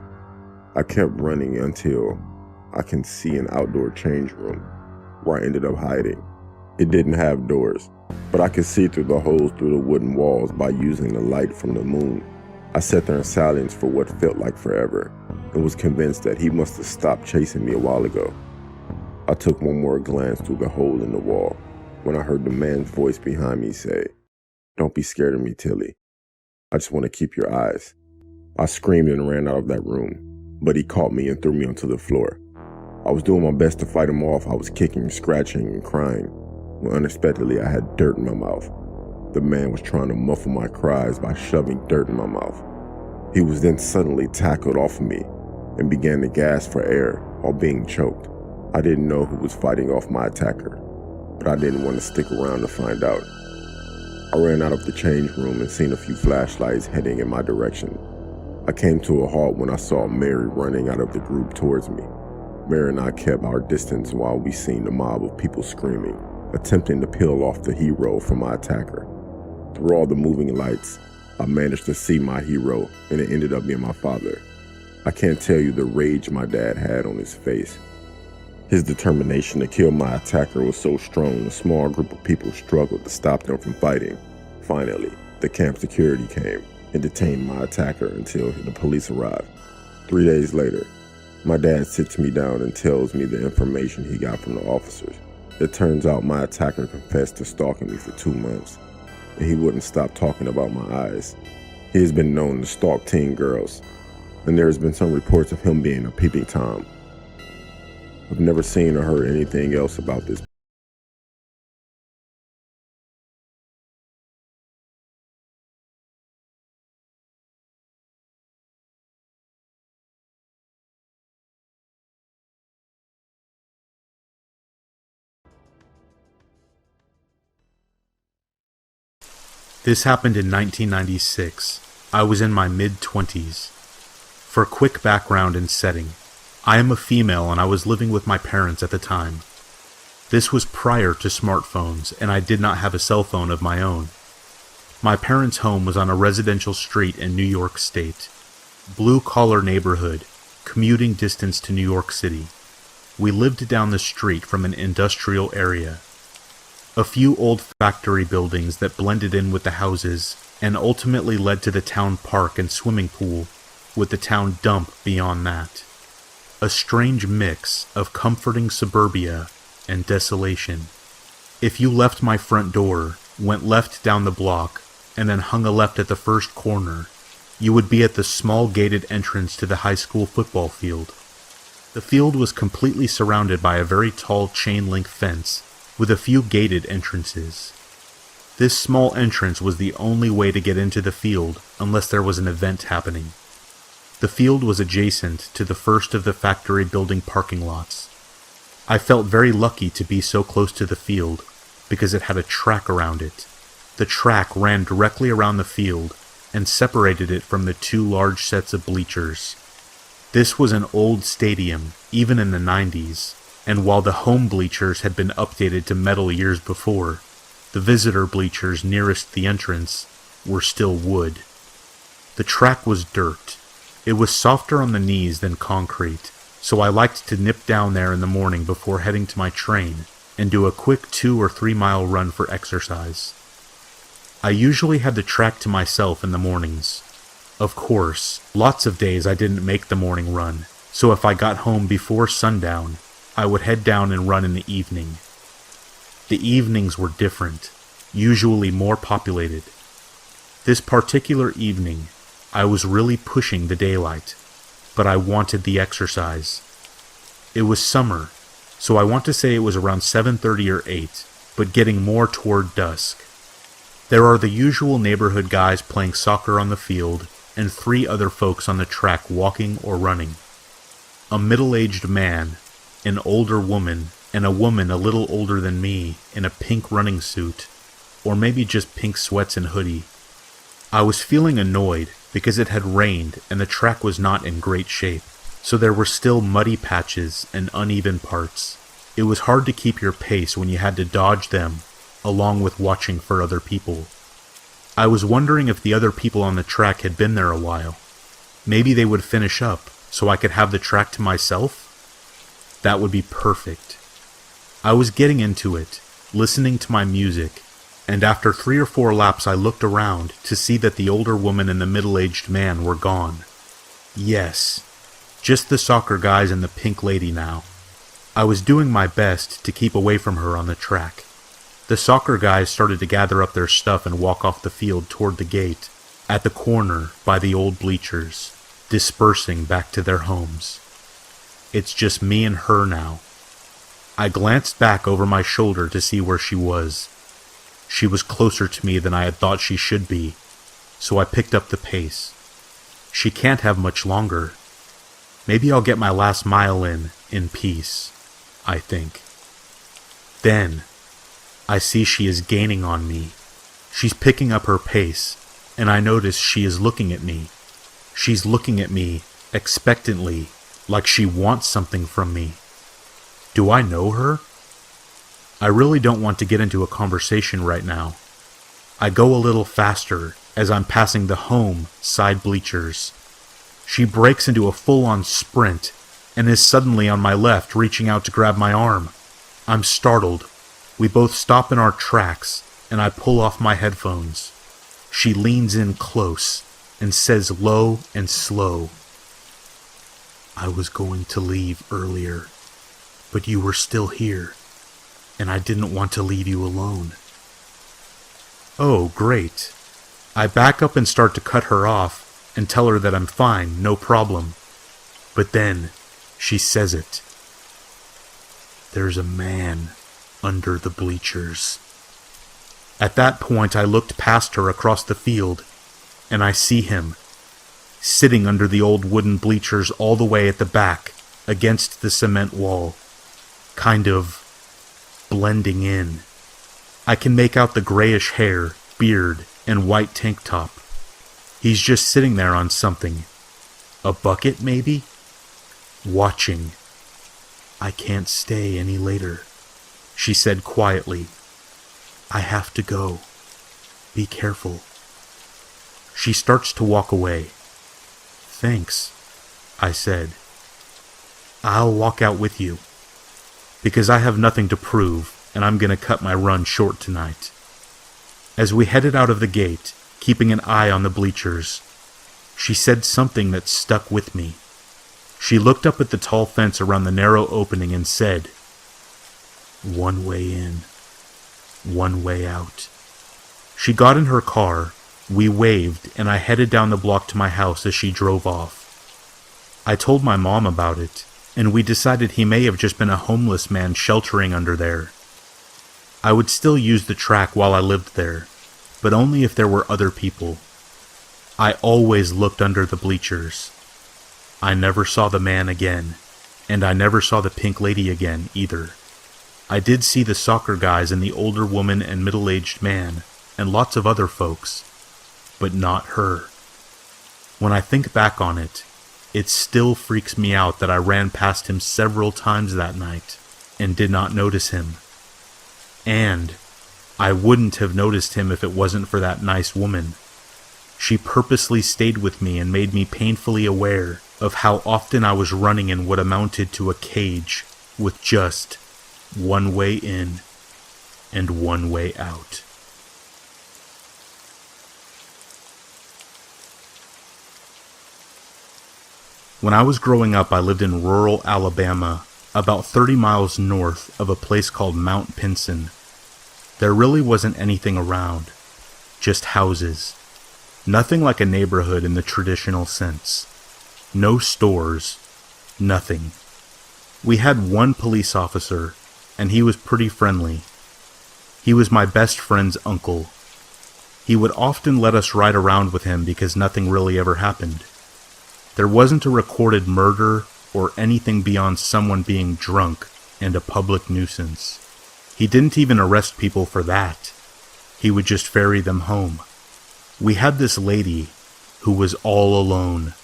I kept running until I can see an outdoor change room, where I ended up hiding. It didn't have doors, but I could see through the holes through the wooden walls by using the light from the moon. I sat there in silence for what felt like forever, and was convinced that he must have stopped chasing me a while ago. I took one more glance through the hole in the wall when I heard the man's voice behind me say, "Don't be scared of me, Tilly. I just want to keep your eyes." I screamed and ran out of that room, but he caught me and threw me onto the floor. I was doing my best to fight him off. I was kicking, scratching, and crying, when unexpectedly I had dirt in my mouth. The man was trying to muffle my cries by shoving dirt in my mouth. He was then suddenly tackled off of me and began to gasp for air while being choked. I didn't know who was fighting off my attacker, but I didn't want to stick around to find out. I ran out of the change room and seen a few flashlights heading in my direction. I came to a halt when I saw Mary running out of the group towards me. Mary and I kept our distance while we seen the mob of people screaming, attempting to peel off the hero from my attacker. Through all the moving lights, I managed to see my hero, and it ended up being my father. I can't tell you the rage my dad had on his face. His determination to kill my attacker was so strong, a small group of people struggled to stop them from fighting. Finally, the camp security came and detained my attacker until the police arrived. 3 days later, my dad sits me down and tells me the information he got from the officers. It turns out my attacker confessed to stalking me for 2 months, and he wouldn't stop talking about my eyes. He has been known to stalk teen girls, and there has been some reports of him being a peeping Tom. I've never seen or heard anything else about this This happened in 1996. I was in my mid-20s. For quick background and setting, I am a female and I was living with my parents at the time. This was prior to smartphones and I did not have a cell phone of my own. My parents' home was on a residential street in New York State. Blue-collar neighborhood, commuting distance to New York City. We lived down the street from an industrial area. A few old factory buildings that blended in with the houses and ultimately led to the town park and swimming pool, with the town dump beyond that. A strange mix of comforting suburbia and desolation. If you left my front door, went left down the block, and then hung a left at the first corner, you would be at the small gated entrance to the high school football field. The field was completely surrounded by a very tall chain-link fence with a few gated entrances. This small entrance was the only way to get into the field unless there was an event happening. The field was adjacent to the first of the factory building parking lots. I felt very lucky to be so close to the field because it had a track around it. The track ran directly around the field and separated it from the two large sets of bleachers. This was an old stadium, even in the 90s, and while the home bleachers had been updated to metal years before, the visitor bleachers nearest the entrance were still wood. The track was dirt. It was softer on the knees than concrete, so I liked to nip down there in the morning before heading to my train and do a quick 2 or 3 mile run for exercise. I usually had the track to myself in the mornings. Of course, lots of days I didn't make the morning run, so if I got home before sundown, I would head down and run in the evening. The evenings were different, usually more populated. This particular evening, I was really pushing the daylight, but I wanted the exercise. It was summer, so I want to say it was around 7:30 or 8, but getting more toward dusk. There are the usual neighborhood guys playing soccer on the field, and 3 other folks on the track walking or running. A middle-aged man, an older woman, and a woman a little older than me in a pink running suit, or maybe just pink sweats and hoodie. I was feeling annoyed because it had rained and the track was not in great shape, so there were still muddy patches and uneven parts. It was hard to keep your pace when you had to dodge them, along with watching for other people. I was wondering if the other people on the track had been there a while. Maybe they would finish up, so I could have the track to myself? That would be perfect. I was getting into it, listening to my music, and after 3 or 4 laps I looked around to see that the older woman and the middle-aged man were gone. Yes, just the soccer guys and the pink lady now. I was doing my best to keep away from her on the track. The soccer guys started to gather up their stuff and walk off the field toward the gate, at the corner by the old bleachers, dispersing back to their homes. It's just me and her now. I glanced back over my shoulder to see where she was. She was closer to me than I had thought she should be, so I picked up the pace. She can't have much longer. Maybe I'll get my last mile in peace, I think. Then, I see she is gaining on me. She's picking up her pace, and I notice she is looking at me. She's looking at me expectantly, like she wants something from me. Do I know her? I really don't want to get into a conversation right now. I go a little faster as I'm passing the home side bleachers. She breaks into a full-on sprint and is suddenly on my left, reaching out to grab my arm. I'm startled. We both stop in our tracks, and I pull off my headphones. She leans in close and says low and slow, "I was going to leave earlier, but you were still here, and I didn't want to leave you alone." Oh, great. I back up and start to cut her off and tell her that I'm fine, no problem. But then, she says it. "There's a man under the bleachers." At that point, I looked past her across the field, and I see him, sitting under the old wooden bleachers all the way at the back, against the cement wall, kind of blending in. I can make out the grayish hair, beard, and white tank top. He's just sitting there on something. A bucket, maybe? Watching. I can't stay any later, she said quietly. I have to go. Be careful. She starts to walk away. Thanks, I said. I'll walk out with you, because I have nothing to prove, and I'm going to cut my run short tonight. As we headed out of the gate, keeping an eye on the bleachers, she said something that stuck with me. She looked up at the tall fence around the narrow opening and said, "One way in, one way out." She got in her car, we waved, and I headed down the block to my house as she drove off. I told my mom about it, and we decided he may have just been a homeless man sheltering under there. I would still use the track while I lived there, but only if there were other people. I always looked under the bleachers. I never saw the man again, and I never saw the pink lady again either. I did see the soccer guys and the older woman and middle-aged man, and lots of other folks, but not her. When I think back on it, it still freaks me out that I ran past him several times that night and did not notice him. And I wouldn't have noticed him if it wasn't for that nice woman. She purposely stayed with me and made me painfully aware of how often I was running in what amounted to a cage with just one way in and one way out. When I was growing up, I lived in rural Alabama, about 30 miles north of a place called Mount Pinson. There really wasn't anything around, just houses. Nothing like a neighborhood in the traditional sense. No stores, nothing. We had one police officer, and he was pretty friendly. He was my best friend's uncle. He would often let us ride around with him because nothing really ever happened. There wasn't a recorded murder or anything beyond someone being drunk and a public nuisance. He didn't even arrest people for that. He would just ferry them home. We had this lady who was all alone.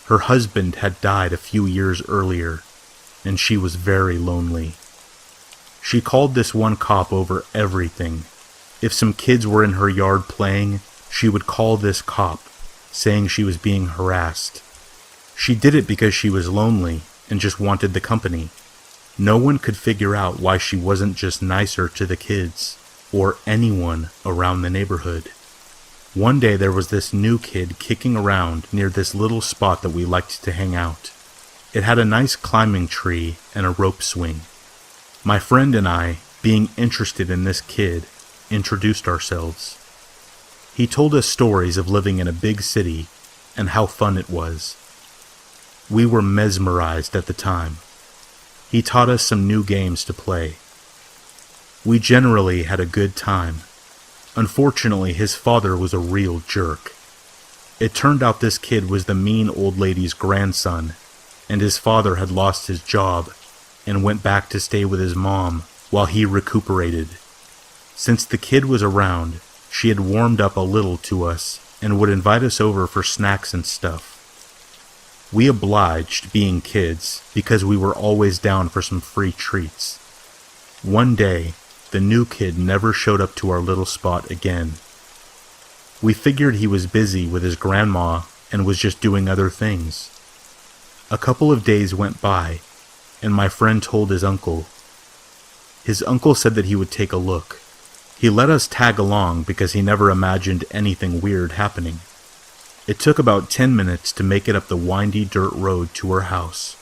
Her husband had died a few years earlier, and she was very lonely. She called this one cop over everything. If some kids were in her yard playing, she would call this cop, saying she was being harassed. She did it because she was lonely and just wanted the company. No one could figure out why she wasn't just nicer to the kids or anyone around the neighborhood. One day there was this new kid kicking around near this little spot that we liked to hang out. It had a nice climbing tree and a rope swing. My friend and I, being interested in this kid, introduced ourselves. He told us stories of living in a big city and how fun it was. We were mesmerized at the time. He taught us some new games to play. We generally had a good time. Unfortunately, his father was a real jerk. It turned out this kid was the mean old lady's grandson, and his father had lost his job and went back to stay with his mom while he recuperated. Since the kid was around, she had warmed up a little to us and would invite us over for snacks and stuff. We obliged, being kids, because we were always down for some free treats. One day, the new kid never showed up to our little spot again. We figured he was busy with his grandma and was just doing other things. A couple of days went by, and my friend told his uncle. His uncle said that he would take a look. He let us tag along because he never imagined anything weird happening. It took about 10 minutes to make it up the windy dirt road to her house.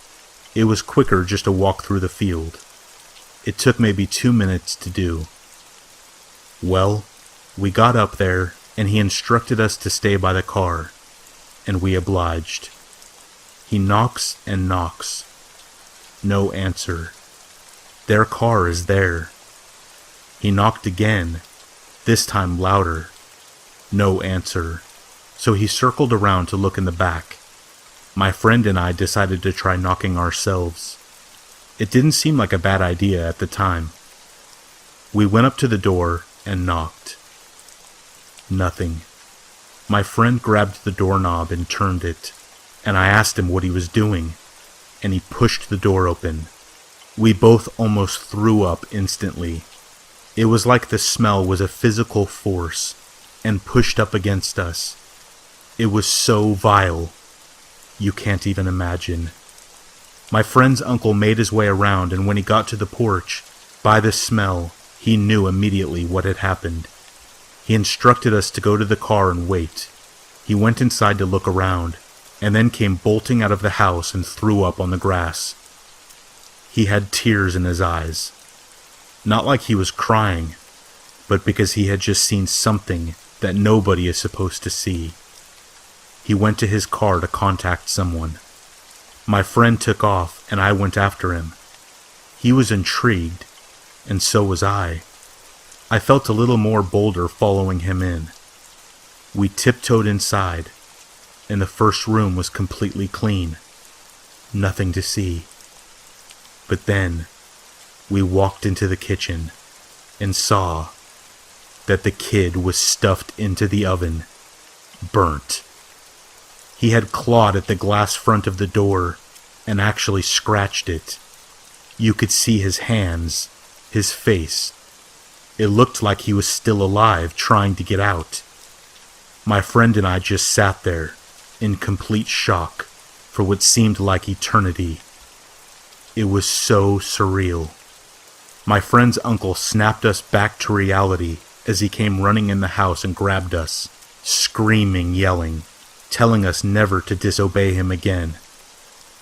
It was quicker just to walk through the field. It took maybe 2 minutes to do. Well, we got up there, and he instructed us to stay by the car, and we obliged. He knocks and knocks. No answer. Their car is there. He knocked again, this time louder. No answer. So he circled around to look in the back. My friend and I decided to try knocking ourselves. It didn't seem like a bad idea at the time. We went up to the door and knocked. Nothing. My friend grabbed the doorknob and turned it, and I asked him what he was doing, and he pushed the door open. We both almost threw up instantly. It was like the smell was a physical force and pushed up against us. It was so vile. You can't even imagine. My friend's uncle made his way around, and when he got to the porch, by the smell, he knew immediately what had happened. He instructed us to go to the car and wait. He went inside to look around, and then came bolting out of the house and threw up on the grass. He had tears in his eyes. Not like he was crying, but because he had just seen something that nobody is supposed to see. He went to his car to contact someone. My friend took off, and I went after him. He was intrigued, and so was I. I felt a little more bolder following him in. We tiptoed inside, and the first room was completely clean. Nothing to see. But then, we walked into the kitchen and saw that the kid was stuffed into the oven, burnt. He had clawed at the glass front of the door and actually scratched it. You could see his hands, his face. It looked like he was still alive, trying to get out. My friend and I just sat there, in complete shock, for what seemed like eternity. It was so surreal. My friend's uncle snapped us back to reality as he came running in the house and grabbed us, screaming, yelling, telling us never to disobey him again.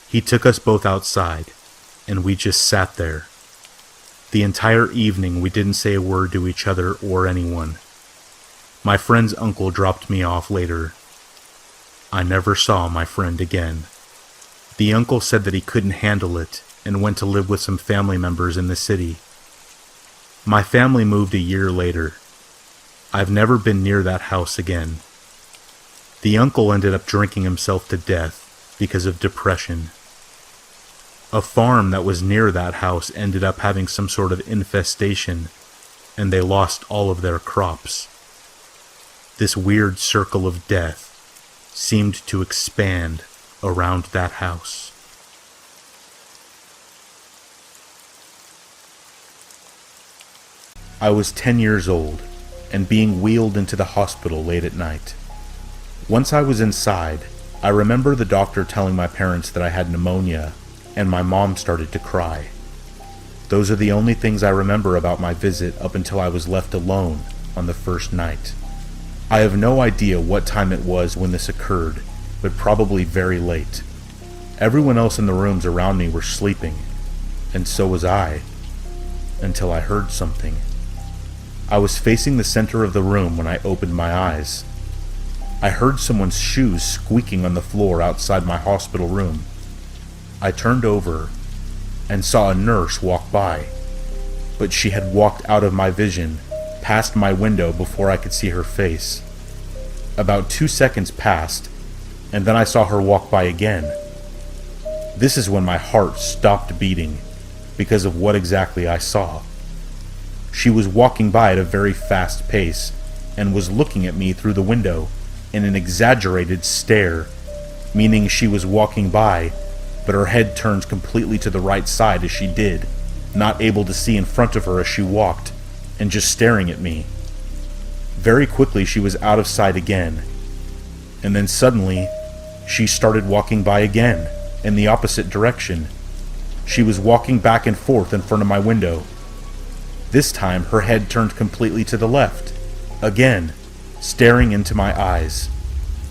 He took us both outside, and we just sat there. The entire evening we didn't say a word to each other or anyone. My friend's uncle dropped me off later. I never saw my friend again. The uncle said that he couldn't handle it and went to live with some family members in the city. My family moved a year later. I've never been near that house again. The uncle ended up drinking himself to death because of depression. A farm that was near that house ended up having some sort of infestation, and they lost all of their crops. This weird circle of death seemed to expand around that house. I was 10 years old and being wheeled into the hospital late at night. Once I was inside, I remember the doctor telling my parents that I had pneumonia, and my mom started to cry. Those are the only things I remember about my visit up until I was left alone on the first night. I have no idea what time it was when this occurred, but probably very late. Everyone else in the rooms around me were sleeping, and so was I, until I heard something. I was facing the center of the room when I opened my eyes. I heard someone's shoes squeaking on the floor outside my hospital room. I turned over and saw a nurse walk by, but she had walked out of my vision, past my window before I could see her face. About 2 seconds passed, and then I saw her walk by again. This is when my heart stopped beating because of what exactly I saw. She was walking by at a very fast pace and was looking at me through the window in an exaggerated stare, meaning she was walking by, but her head turned completely to the right side as she did, not able to see in front of her as she walked, and just staring at me. Very quickly she was out of sight again, and then suddenly she started walking by again, in the opposite direction. She was walking back and forth in front of my window. This time her head turned completely to the left, again, staring into my eyes.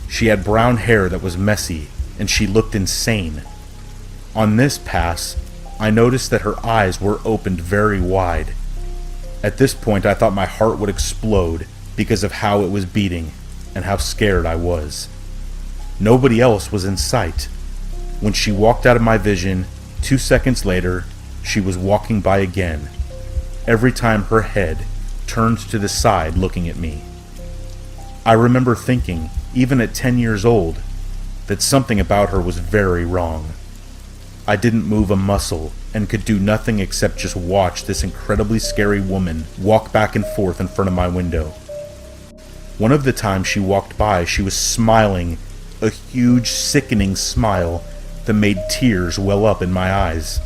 She had brown hair that was messy, and she looked insane. On this pass, I noticed that her eyes were opened very wide. At this point, I thought my heart would explode because of how it was beating and how scared I was. Nobody else was in sight. When she walked out of my vision, 2 seconds later, she was walking by again, every time her head turned to the side looking at me. I remember thinking, even at 10 years old, that something about her was very wrong. I didn't move a muscle and could do nothing except just watch this incredibly scary woman walk back and forth in front of my window. One of the times she walked by, she was smiling, a huge, sickening smile that made tears well up in my eyes.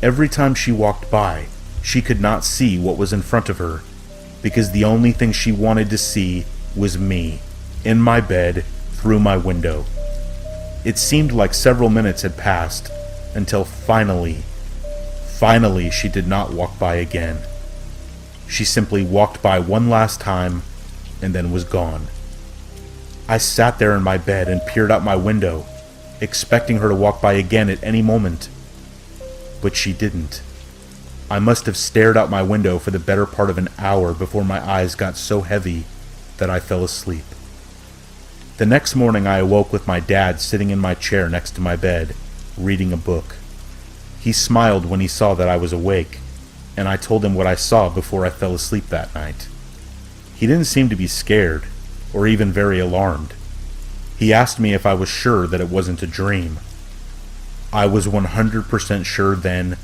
Every time she walked by, she could not see what was in front of her, because the only thing she wanted to see was me, in my bed, through my window. It seemed like several minutes had passed, until finally she did not walk by again. She simply walked by one last time, and then was gone. I sat there in my bed and peered out my window, expecting her to walk by again at any moment. But she didn't. I must have stared out my window for the better part of an hour before my eyes got so heavy that I fell asleep. The next morning I awoke with my dad sitting in my chair next to my bed, reading a book. He smiled when he saw that I was awake, and I told him what I saw before I fell asleep that night. He didn't seem to be scared, or even very alarmed. He asked me if I was sure that it wasn't a dream. I was 100% sure then,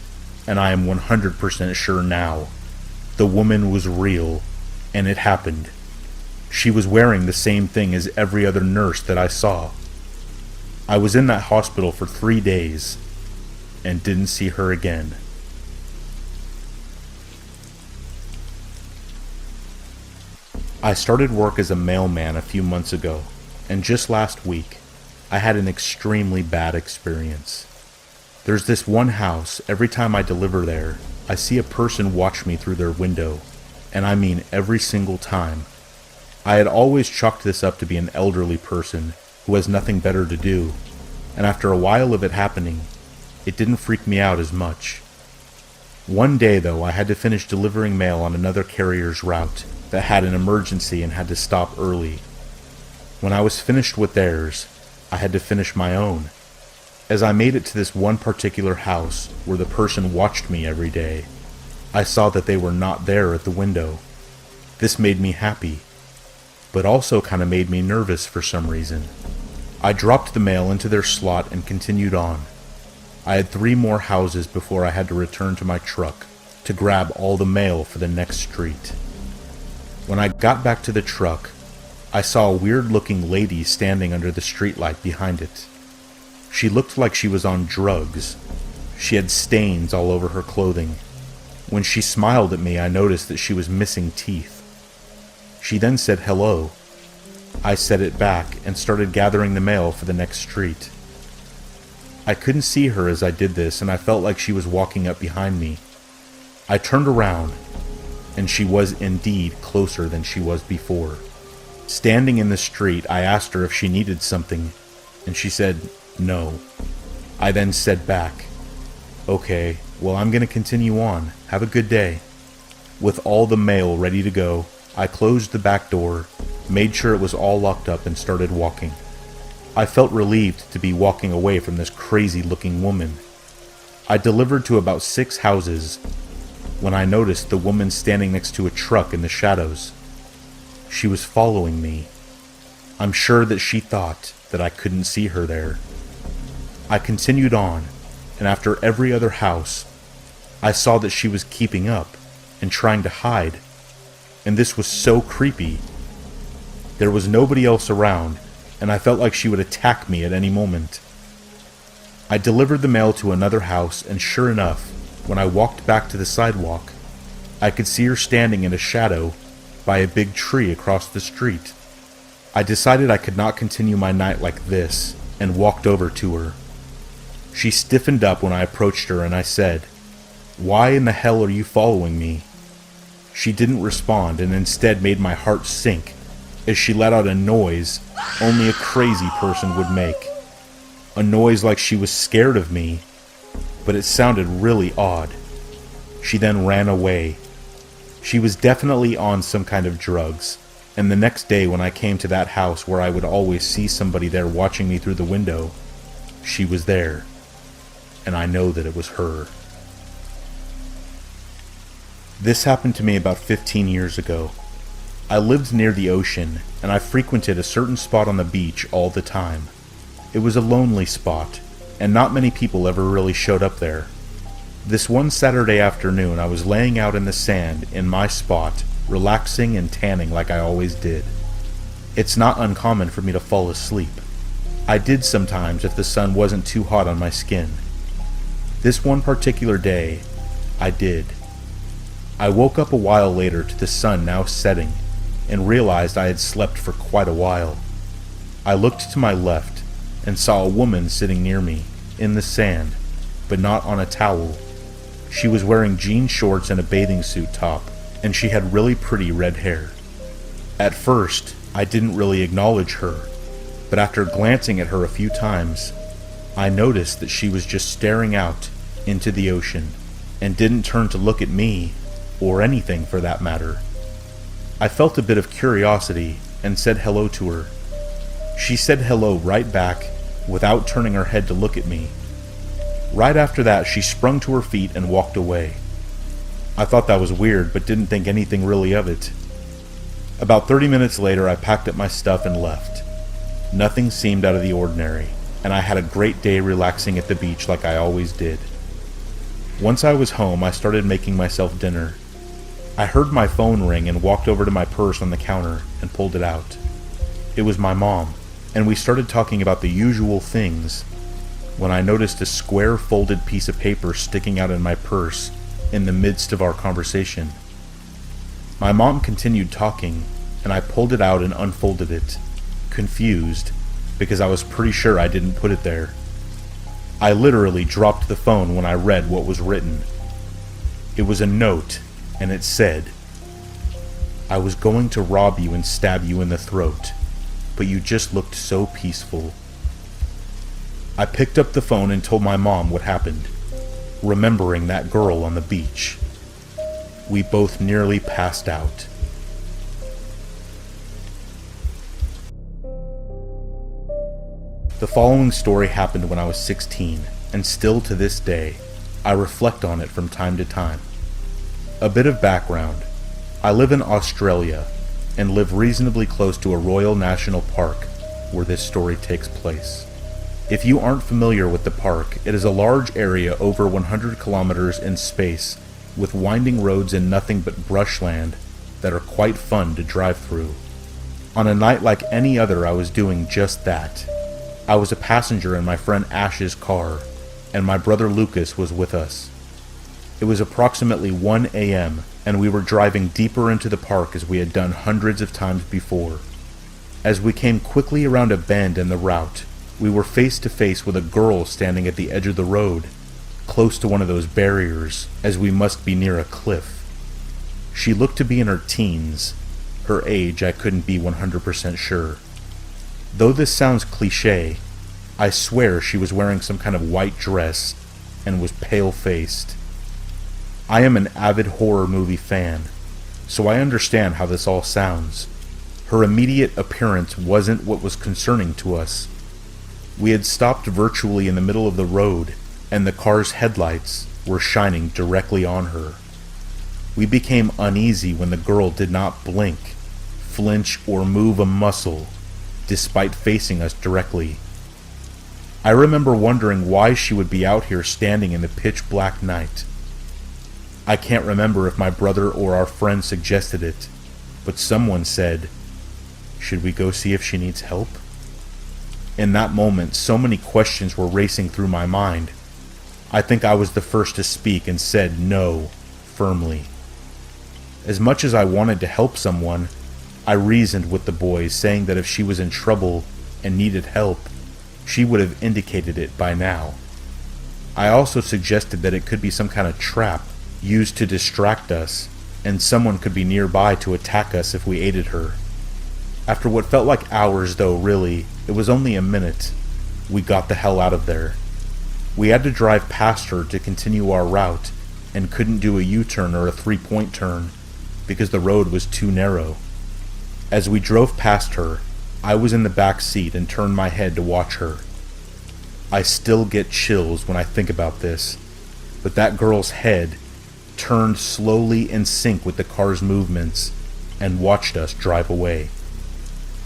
and I am 100% sure now. The woman was real, and it happened. She was wearing the same thing as every other nurse that I saw. I was in that hospital for 3 days, and didn't see her again. I started work as a mailman a few months ago, and just last week, I had an extremely bad experience. There's this one house, every time I deliver there, I see a person watch me through their window, and I mean every single time. I had always chalked this up to be an elderly person who has nothing better to do, and after a while of it happening, it didn't freak me out as much. One day, though, I had to finish delivering mail on another carrier's route that had an emergency and had to stop early. When I was finished with theirs, I had to finish my own. As I made it to this one particular house where the person watched me every day, I saw that they were not there at the window. This made me happy, but also kind of made me nervous for some reason. I dropped the mail into their slot and continued on. I had 3 more houses before I had to return to my truck to grab all the mail for the next street. When I got back to the truck, I saw a weird-looking lady standing under the streetlight behind it. She looked like she was on drugs. She had stains all over her clothing. When she smiled at me, I noticed that she was missing teeth. She then said hello. I said it back and started gathering the mail for the next street. I couldn't see her as I did this, and I felt like she was walking up behind me. I turned around, and she was indeed closer than she was before. Standing in the street, I asked her if she needed something, and she said no. I then said back, "Okay, well, I'm going to continue on. Have a good day." With all the mail ready to go, I closed the back door, made sure it was all locked up, and started walking. I felt relieved to be walking away from this crazy-looking woman. I delivered to about 6 houses when I noticed the woman standing next to a truck in the shadows. She was following me. I'm sure that she thought that I couldn't see her there. I continued on, and after every other house, I saw that she was keeping up and trying to hide, and this was so creepy. There was nobody else around, and I felt like she would attack me at any moment. I delivered the mail to another house, and sure enough, when I walked back to the sidewalk, I could see her standing in a shadow by a big tree across the street. I decided I could not continue my night like this, and walked over to her. She stiffened up when I approached her, and I said, "Why in the hell are you following me?" She didn't respond, and instead made my heart sink as she let out a noise only a crazy person would make. A noise like she was scared of me, but it sounded really odd. She then ran away. She was definitely on some kind of drugs, and the next day when I came to that house where I would always see somebody there watching me through the window, she was there, and I know that it was her. This happened to me about 15 years ago. I lived near the ocean, and I frequented a certain spot on the beach all the time. It was a lonely spot, and not many people ever really showed up there. This one Saturday afternoon, I was laying out in the sand in my spot, relaxing and tanning like I always did. It's not uncommon for me to fall asleep. I did sometimes if the sun wasn't too hot on my skin. This one particular day, I did. I woke up a while later to the sun now setting and realized I had slept for quite a while. I looked to my left and saw a woman sitting near me, in the sand, but not on a towel. She was wearing jean shorts and a bathing suit top, and she had really pretty red hair. At first, I didn't really acknowledge her, but after glancing at her a few times, I noticed that she was just staring out into the ocean and didn't turn to look at me, or anything for that matter. I felt a bit of curiosity and said hello to her. She said hello right back without turning her head to look at me. Right after that, she sprung to her feet and walked away. I thought that was weird, but didn't think anything really of it. About 30 minutes later, I packed up my stuff and left. Nothing seemed out of the ordinary, and I had a great day relaxing at the beach like I always did. Once I was home, I started making myself dinner. I heard my phone ring and walked over to my purse on the counter and pulled it out. It was my mom, and we started talking about the usual things when I noticed a square folded piece of paper sticking out in my purse in the midst of our conversation. My mom continued talking, and I pulled it out and unfolded it, confused, because I was pretty sure I didn't put it there. I literally dropped the phone when I read what was written. It was a note, and it said, "I was going to rob you and stab you in the throat, but you just looked so peaceful." I picked up the phone and told my mom what happened, remembering that girl on the beach. We both nearly passed out. The following story happened when I was 16, and still to this day, I reflect on it from time to time. A bit of background. I live in Australia, and live reasonably close to a Royal National Park, where this story takes place. If you aren't familiar with the park, it is a large area over 100 kilometers in space, with winding roads and nothing but brushland that are quite fun to drive through. On a night like any other, I was doing just that. I was a passenger in my friend Ash's car, and my brother Lucas was with us. It was approximately 1 a.m., and we were driving deeper into the park as we had done hundreds of times before. As we came quickly around a bend in the route, we were face to face with a girl standing at the edge of the road, close to one of those barriers, as we must be near a cliff. She looked to be in her teens. Her age I couldn't be 100% sure. Though this sounds cliché, I swear she was wearing some kind of white dress and was pale-faced. I am an avid horror movie fan, so I understand how this all sounds. Her immediate appearance wasn't what was concerning to us. We had stopped virtually in the middle of the road, and the car's headlights were shining directly on her. We became uneasy when the girl did not blink, flinch, or move a muscle, despite facing us directly. I remember wondering why she would be out here standing in the pitch black night. I can't remember if my brother or our friend suggested it, but someone said, "Should we go see if she needs help?" In that moment, so many questions were racing through my mind. I think I was the first to speak and said no, firmly. As much as I wanted to help someone, I reasoned with the boys, saying that if she was in trouble and needed help, she would have indicated it by now. I also suggested that it could be some kind of trap used to distract us, and someone could be nearby to attack us if we aided her. After what felt like hours, though really, it was only a minute, we got the hell out of there. We had to drive past her to continue our route, and couldn't do a U-turn or a three-point turn, because the road was too narrow. As we drove past her, I was in the back seat and turned my head to watch her. I still get chills when I think about this, but that girl's head turned slowly in sync with the car's movements and watched us drive away.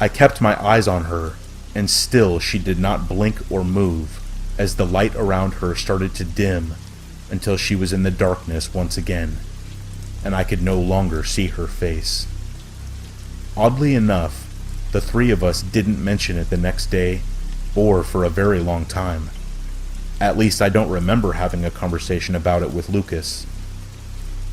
I kept my eyes on her, and still she did not blink or move as the light around her started to dim until she was in the darkness once again, and I could no longer see her face. Oddly enough, the three of us didn't mention it the next day or for a very long time. At least I don't remember having a conversation about it with Lucas.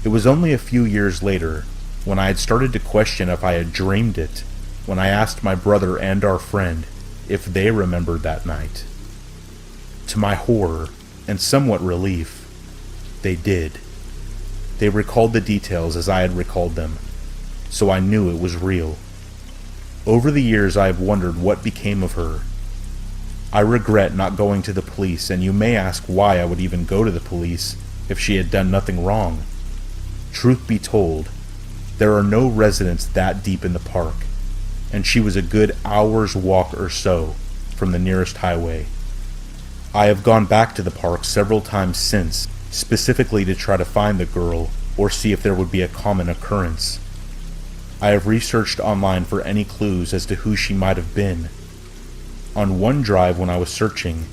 It was only a few years later, when I had started to question if I had dreamed it, when I asked my brother and our friend if they remembered that night. To my horror, and somewhat relief, they did. They recalled the details as I had recalled them, so I knew it was real. Over the years I have wondered what became of her. I regret not going to the police, and you may ask why I would even go to the police if she had done nothing wrong. Truth be told, there are no residents that deep in the park, and she was a good hour's walk or so from the nearest highway. I have gone back to the park several times since, specifically to try to find the girl or see if there would be a common occurrence. I have researched online for any clues as to who she might have been. On one drive when I was searching,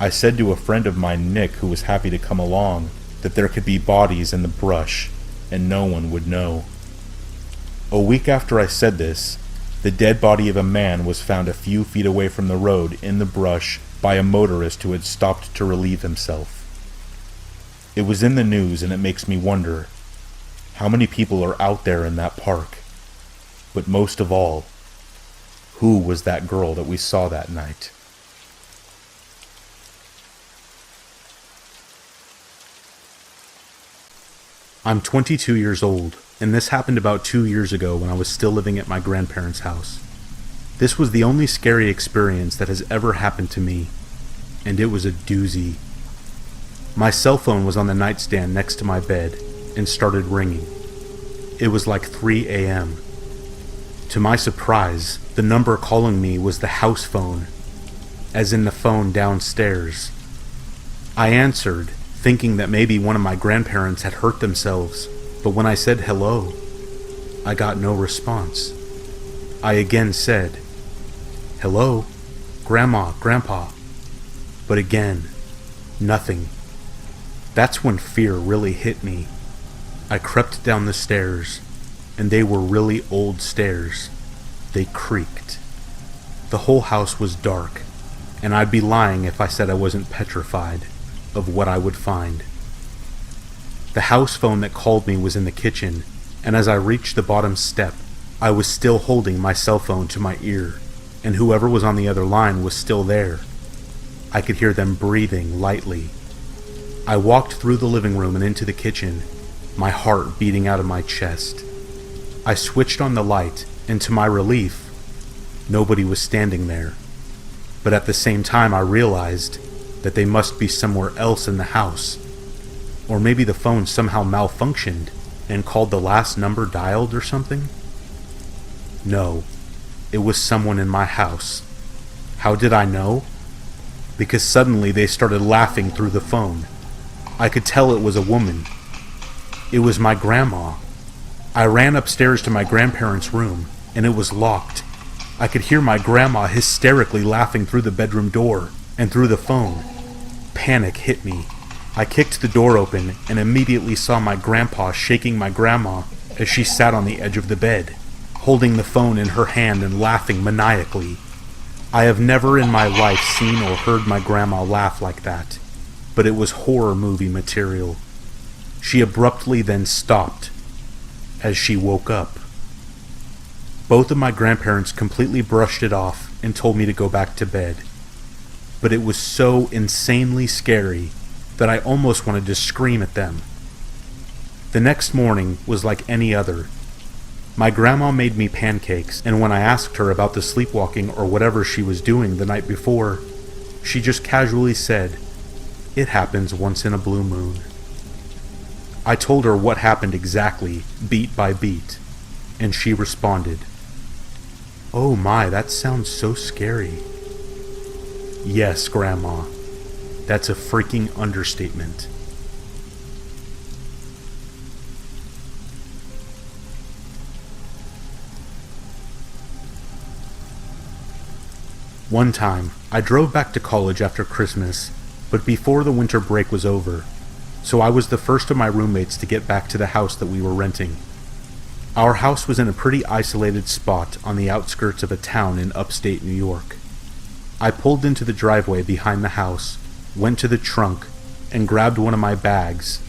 I said to a friend of mine, Nick, who was happy to come along, that there could be bodies in the brush and no one would know. A week after I said this, the dead body of a man was found a few feet away from the road in the brush by a motorist who had stopped to relieve himself. It was in the news, and it makes me wonder how many people are out there in that park. But most of all, who was that girl that we saw that night? I'm 22 years old, and this happened about 2 years ago when I was still living at my grandparents' house. This was the only scary experience that has ever happened to me, and it was a doozy. My cell phone was on the nightstand next to my bed and started ringing. It was like 3 a.m. To my surprise, the number calling me was the house phone, as in the phone downstairs. I answered, thinking that maybe one of my grandparents had hurt themselves, but when I said hello, I got no response. I again said, "Hello, Grandma, Grandpa," but again, nothing. That's when fear really hit me. I crept down the stairs, and they were really old stairs. They creaked. The whole house was dark, and I'd be lying if I said I wasn't petrified of what I would find. The house phone that called me was in the kitchen, and as I reached the bottom step, I was still holding my cell phone to my ear, and whoever was on the other line was still there. I could hear them breathing lightly. I walked through the living room and into the kitchen, my heart beating out of my chest. I switched on the light, and to my relief, nobody was standing there. But at the same time I realized that they must be somewhere else in the house. Or maybe the phone somehow malfunctioned and called the last number dialed or something? No, it was someone in my house. How did I know? Because suddenly they started laughing through the phone. I could tell it was a woman. It was my grandma. I ran upstairs to my grandparents' room, and it was locked. I could hear my grandma hysterically laughing through the bedroom door and through the phone. Panic hit me. I kicked the door open and immediately saw my grandpa shaking my grandma as she sat on the edge of the bed, holding the phone in her hand and laughing maniacally. I have never in my life seen or heard my grandma laugh like that, but it was horror movie material. She abruptly then stopped as she woke up. Both of my grandparents completely brushed it off and told me to go back to bed. But it was so insanely scary that I almost wanted to scream at them. The next morning was like any other. My grandma made me pancakes, and when I asked her about the sleepwalking or whatever she was doing the night before, she just casually said, "It happens once in a blue moon." I told her what happened exactly, beat by beat, and she responded, "Oh my, that sounds so scary." Yes, Grandma, that's a freaking understatement. One time, I drove back to college after Christmas, but before the winter break was over, so I was the first of my roommates to get back to the house that we were renting. Our house was in a pretty isolated spot on the outskirts of a town in upstate New York. I pulled into the driveway behind the house, went to the trunk, and grabbed one of my bags,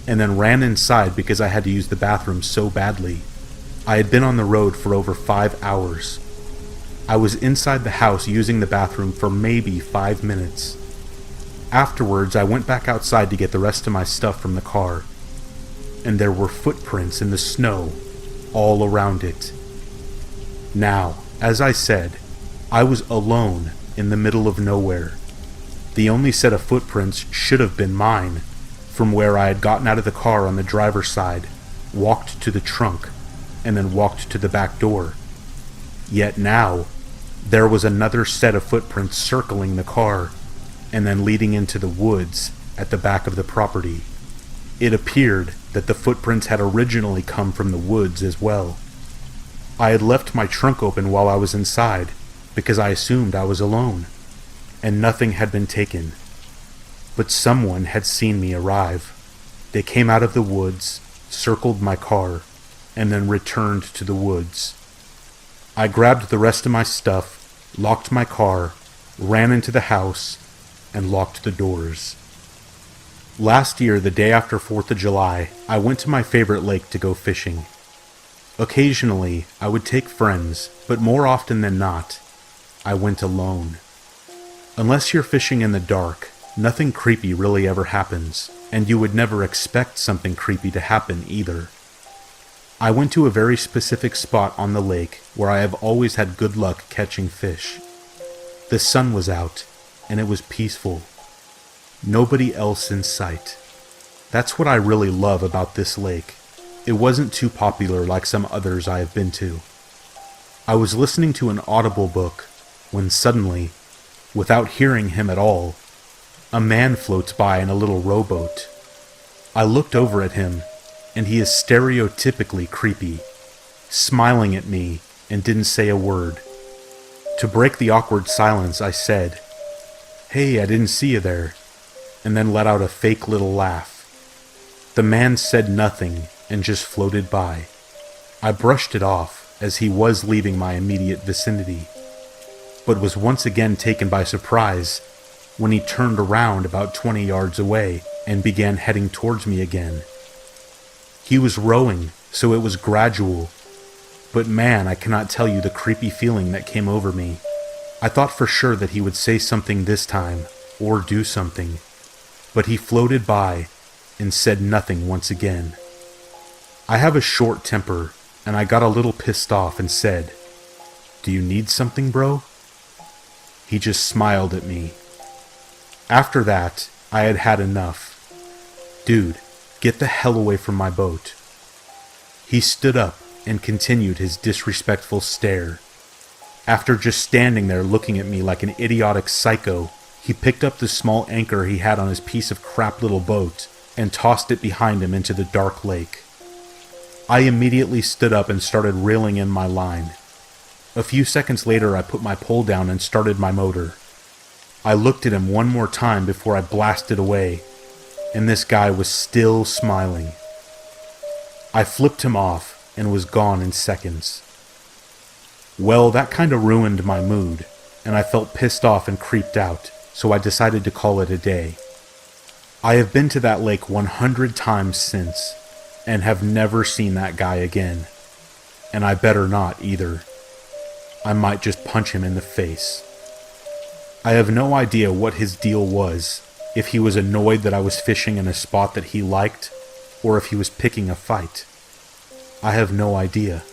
and then ran inside because I had to use the bathroom so badly. I had been on the road for over 5 hours. I was inside the house using the bathroom for maybe 5 minutes. Afterwards, I went back outside to get the rest of my stuff from the car, and there were footprints in the snow all around it. Now, as I said, I was alone in the middle of nowhere. The only set of footprints should have been mine, from where I had gotten out of the car on the driver's side, walked to the trunk, and then walked to the back door. Yet now, there was another set of footprints circling the car, and then leading into the woods at the back of the property. It appeared that the footprints had originally come from the woods as well. I had left my trunk open while I was inside, because I assumed I was alone, and nothing had been taken. But someone had seen me arrive. They came out of the woods, circled my car, and then returned to the woods. I grabbed the rest of my stuff, locked my car, ran into the house, and locked the doors. Last year, the day after 4th of July, I went to my favorite lake to go fishing. Occasionally, I would take friends, but more often than not, I went alone. Unless you're fishing in the dark, nothing creepy really ever happens, and you would never expect something creepy to happen either. I went to a very specific spot on the lake where I have always had good luck catching fish. The sun was out, and it was peaceful. Nobody else in sight. That's what I really love about this lake. It wasn't too popular like some others I have been to. I was listening to an Audible book when suddenly, without hearing him at all, a man floats by in a little rowboat. I looked over at him, and he is stereotypically creepy, smiling at me and didn't say a word. To break the awkward silence, I said, "Hey, I didn't see you there," and then let out a fake little laugh. The man said nothing and just floated by. I brushed it off as he was leaving my immediate vicinity, but was once again taken by surprise when he turned around about 20 yards away and began heading towards me again. He was rowing, so it was gradual, but man, I cannot tell you the creepy feeling that came over me. I thought for sure that he would say something this time, or do something, but he floated by and said nothing once again. I have a short temper, and I got a little pissed off and said, "Do you need something, bro?" He just smiled at me. After that, I had had enough. "Dude, get the hell away from my boat." He stood up and continued his disrespectful stare. After just standing there looking at me like an idiotic psycho, he picked up the small anchor he had on his piece of crap little boat and tossed it behind him into the dark lake. I immediately stood up and started reeling in my line. A few seconds later, I put my pole down and started my motor. I looked at him one more time before I blasted away, and this guy was still smiling. I flipped him off and was gone in seconds. Well, that kinda ruined my mood, and I felt pissed off and creeped out, so I decided to call it a day. I have been to that lake 100 times since, and have never seen that guy again. And I better not either. I might just punch him in the face. I have no idea what his deal was, if he was annoyed that I was fishing in a spot that he liked, or if he was picking a fight. I have no idea.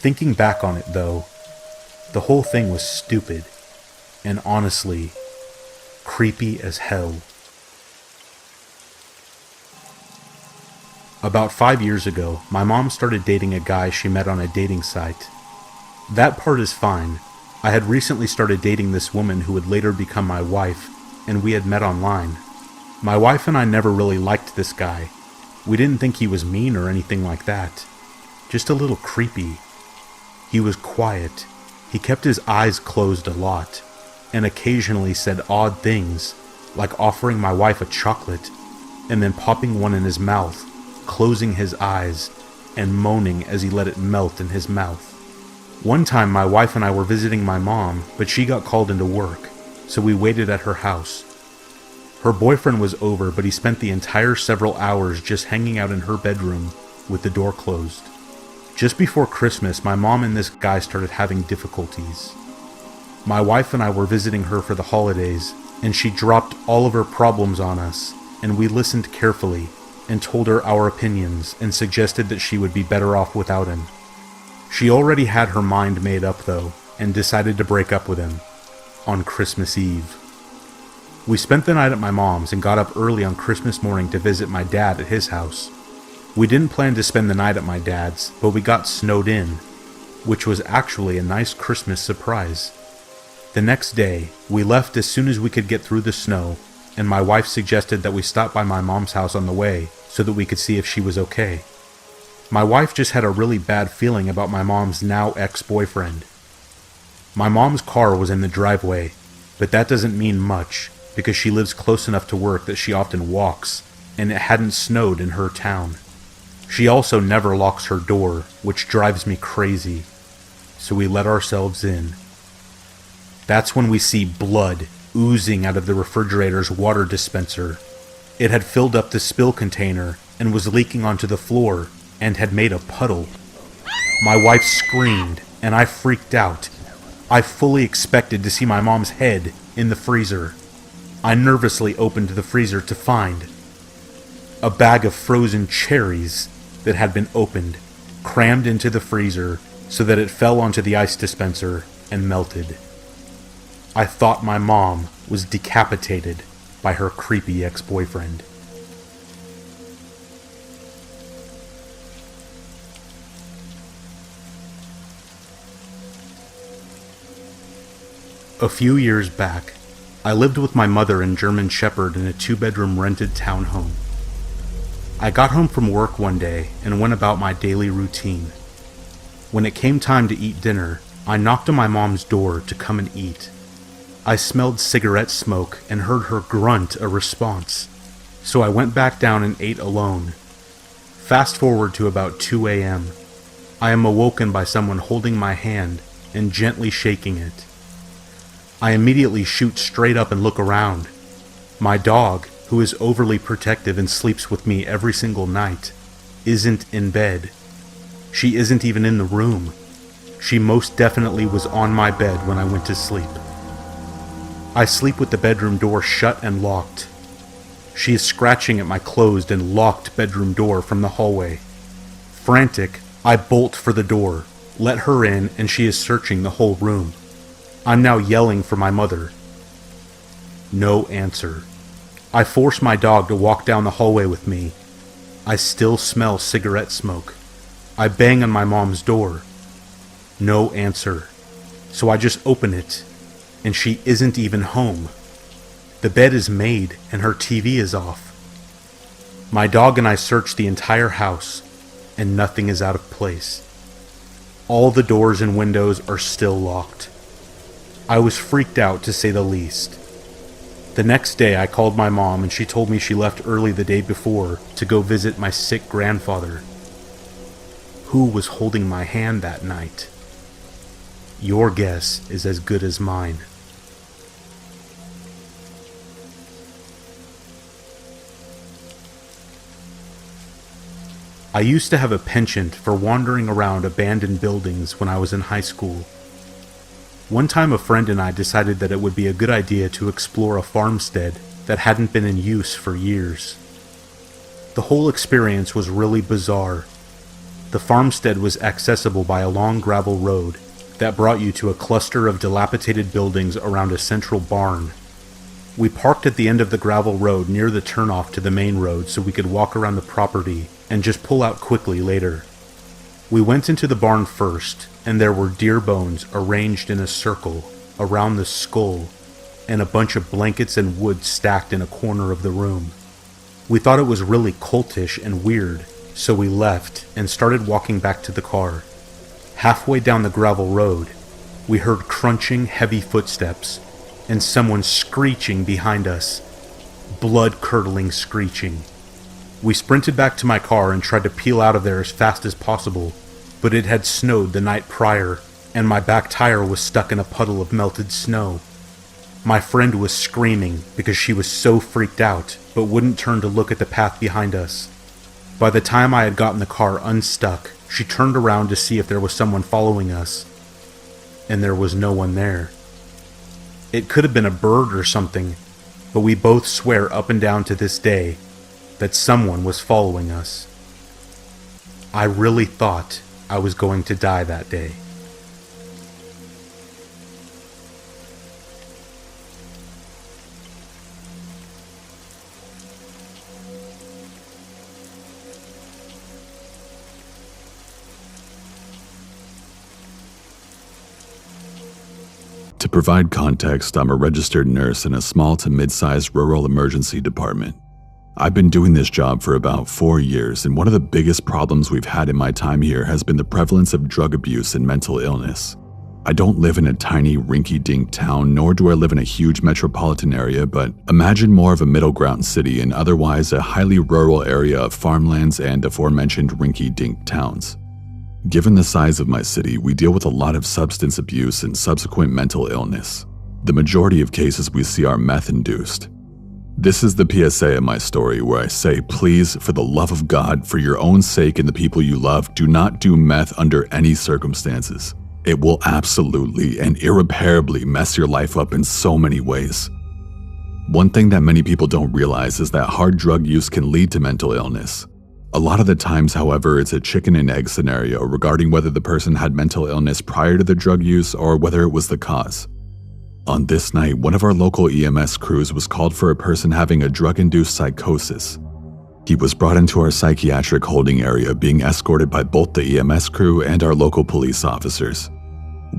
Thinking back on it, though, the whole thing was stupid, and honestly, creepy as hell. About 5 years ago, my mom started dating a guy she met on a dating site. That part is fine. I had recently started dating this woman who would later become my wife, and we had met online. My wife and I never really liked this guy. We didn't think he was mean or anything like that. Just a little creepy. He was quiet. He kept his eyes closed a lot, and occasionally said odd things, like offering my wife a chocolate, and then popping one in his mouth, closing his eyes, and moaning as he let it melt in his mouth. One time my wife and I were visiting my mom, but she got called into work, so we waited at her house. Her boyfriend was over, but he spent the entire several hours just hanging out in her bedroom with the door closed. Just before Christmas, my mom and this guy started having difficulties. My wife and I were visiting her for the holidays, and she dropped all of her problems on us, and we listened carefully and told her our opinions and suggested that she would be better off without him. She already had her mind made up though, and decided to break up with him on Christmas Eve. We spent the night at my mom's and got up early on Christmas morning to visit my dad at his house. We didn't plan to spend the night at my dad's, but we got snowed in, which was actually a nice Christmas surprise. The next day, we left as soon as we could get through the snow, and my wife suggested that we stop by my mom's house on the way so that we could see if she was okay. My wife just had a really bad feeling about my mom's now ex-boyfriend. My mom's car was in the driveway, but that doesn't mean much because she lives close enough to work that she often walks, and it hadn't snowed in her town. She also never locks her door, which drives me crazy, so we let ourselves in. That's when we see blood oozing out of the refrigerator's water dispenser. It had filled up the spill container and was leaking onto the floor and had made a puddle. My wife screamed and I freaked out. I fully expected to see my mom's head in the freezer. I nervously opened the freezer to find a bag of frozen cherries that had been opened, crammed into the freezer so that it fell onto the ice dispenser and melted. I thought my mom was decapitated by her creepy ex-boyfriend. A few years back, I lived with my mother and German Shepherd in a 2-bedroom rented townhome. I got home from work one day and went about my daily routine. When it came time to eat dinner, I knocked on my mom's door to come and eat. I smelled cigarette smoke and heard her grunt a response, so I went back down and ate alone. Fast forward to about 2 a.m. I am awoken by someone holding my hand and gently shaking it. I immediately shoot straight up and look around. My dog, who is overly protective and sleeps with me every single night, isn't in bed. She isn't even in the room. She most definitely was on my bed when I went to sleep. I sleep with the bedroom door shut and locked. She is scratching at my closed and locked bedroom door from the hallway. Frantic, I bolt for the door, let her in, and she is searching the whole room. I'm now yelling for my mother. No answer. I force my dog to walk down the hallway with me. I still smell cigarette smoke. I bang on my mom's door. No answer. So I just open it, and she isn't even home. The bed is made, and her TV is off. My dog and I search the entire house, and nothing is out of place. All the doors and windows are still locked. I was freaked out, to say the least. The next day I called my mom and she told me she left early the day before to go visit my sick grandfather. Who was holding my hand that night? Your guess is as good as mine. I used to have a penchant for wandering around abandoned buildings when I was in high school. One time a friend and I decided that it would be a good idea to explore a farmstead that hadn't been in use for years. The whole experience was really bizarre. The farmstead was accessible by a long gravel road that brought you to a cluster of dilapidated buildings around a central barn. We parked at the end of the gravel road near the turnoff to the main road so we could walk around the property and just pull out quickly later. We went into the barn first, and there were deer bones arranged in a circle around the skull, and a bunch of blankets and wood stacked in a corner of the room. We thought it was really cultish and weird, so we left and started walking back to the car. Halfway down the gravel road, we heard crunching, heavy footsteps, and someone screeching behind us. Blood-curdling screeching. We sprinted back to my car and tried to peel out of there as fast as possible, but it had snowed the night prior, and my back tire was stuck in a puddle of melted snow. My friend was screaming because she was so freaked out, but wouldn't turn to look at the path behind us. By the time I had gotten the car unstuck, she turned around to see if there was someone following us, and there was no one there. It could have been a bird or something, but we both swear up and down to this day that someone was following us. I really thought I was going to die that day. To provide context, I'm a registered nurse in a small to mid-sized rural emergency department. I've been doing this job for about 4 years, and one of the biggest problems we've had in my time here has been the prevalence of drug abuse and mental illness. I don't live in a tiny rinky-dink town, nor do I live in a huge metropolitan area, but imagine more of a middle ground city and otherwise a highly rural area of farmlands and aforementioned rinky-dink towns. Given the size of my city, we deal with a lot of substance abuse and subsequent mental illness. The majority of cases we see are meth-induced. This is the PSA in my story where I say, please, for the love of God, for your own sake and the people you love, do not do meth under any circumstances. It will absolutely and irreparably mess your life up in so many ways. One thing that many people don't realize is that hard drug use can lead to mental illness. A lot of the times, however, it's a chicken and egg scenario regarding whether the person had mental illness prior to the drug use or whether it was the cause. On this night, one of our local EMS crews was called for a person having a drug-induced psychosis. He was brought into our psychiatric holding area, being escorted by both the EMS crew and our local police officers.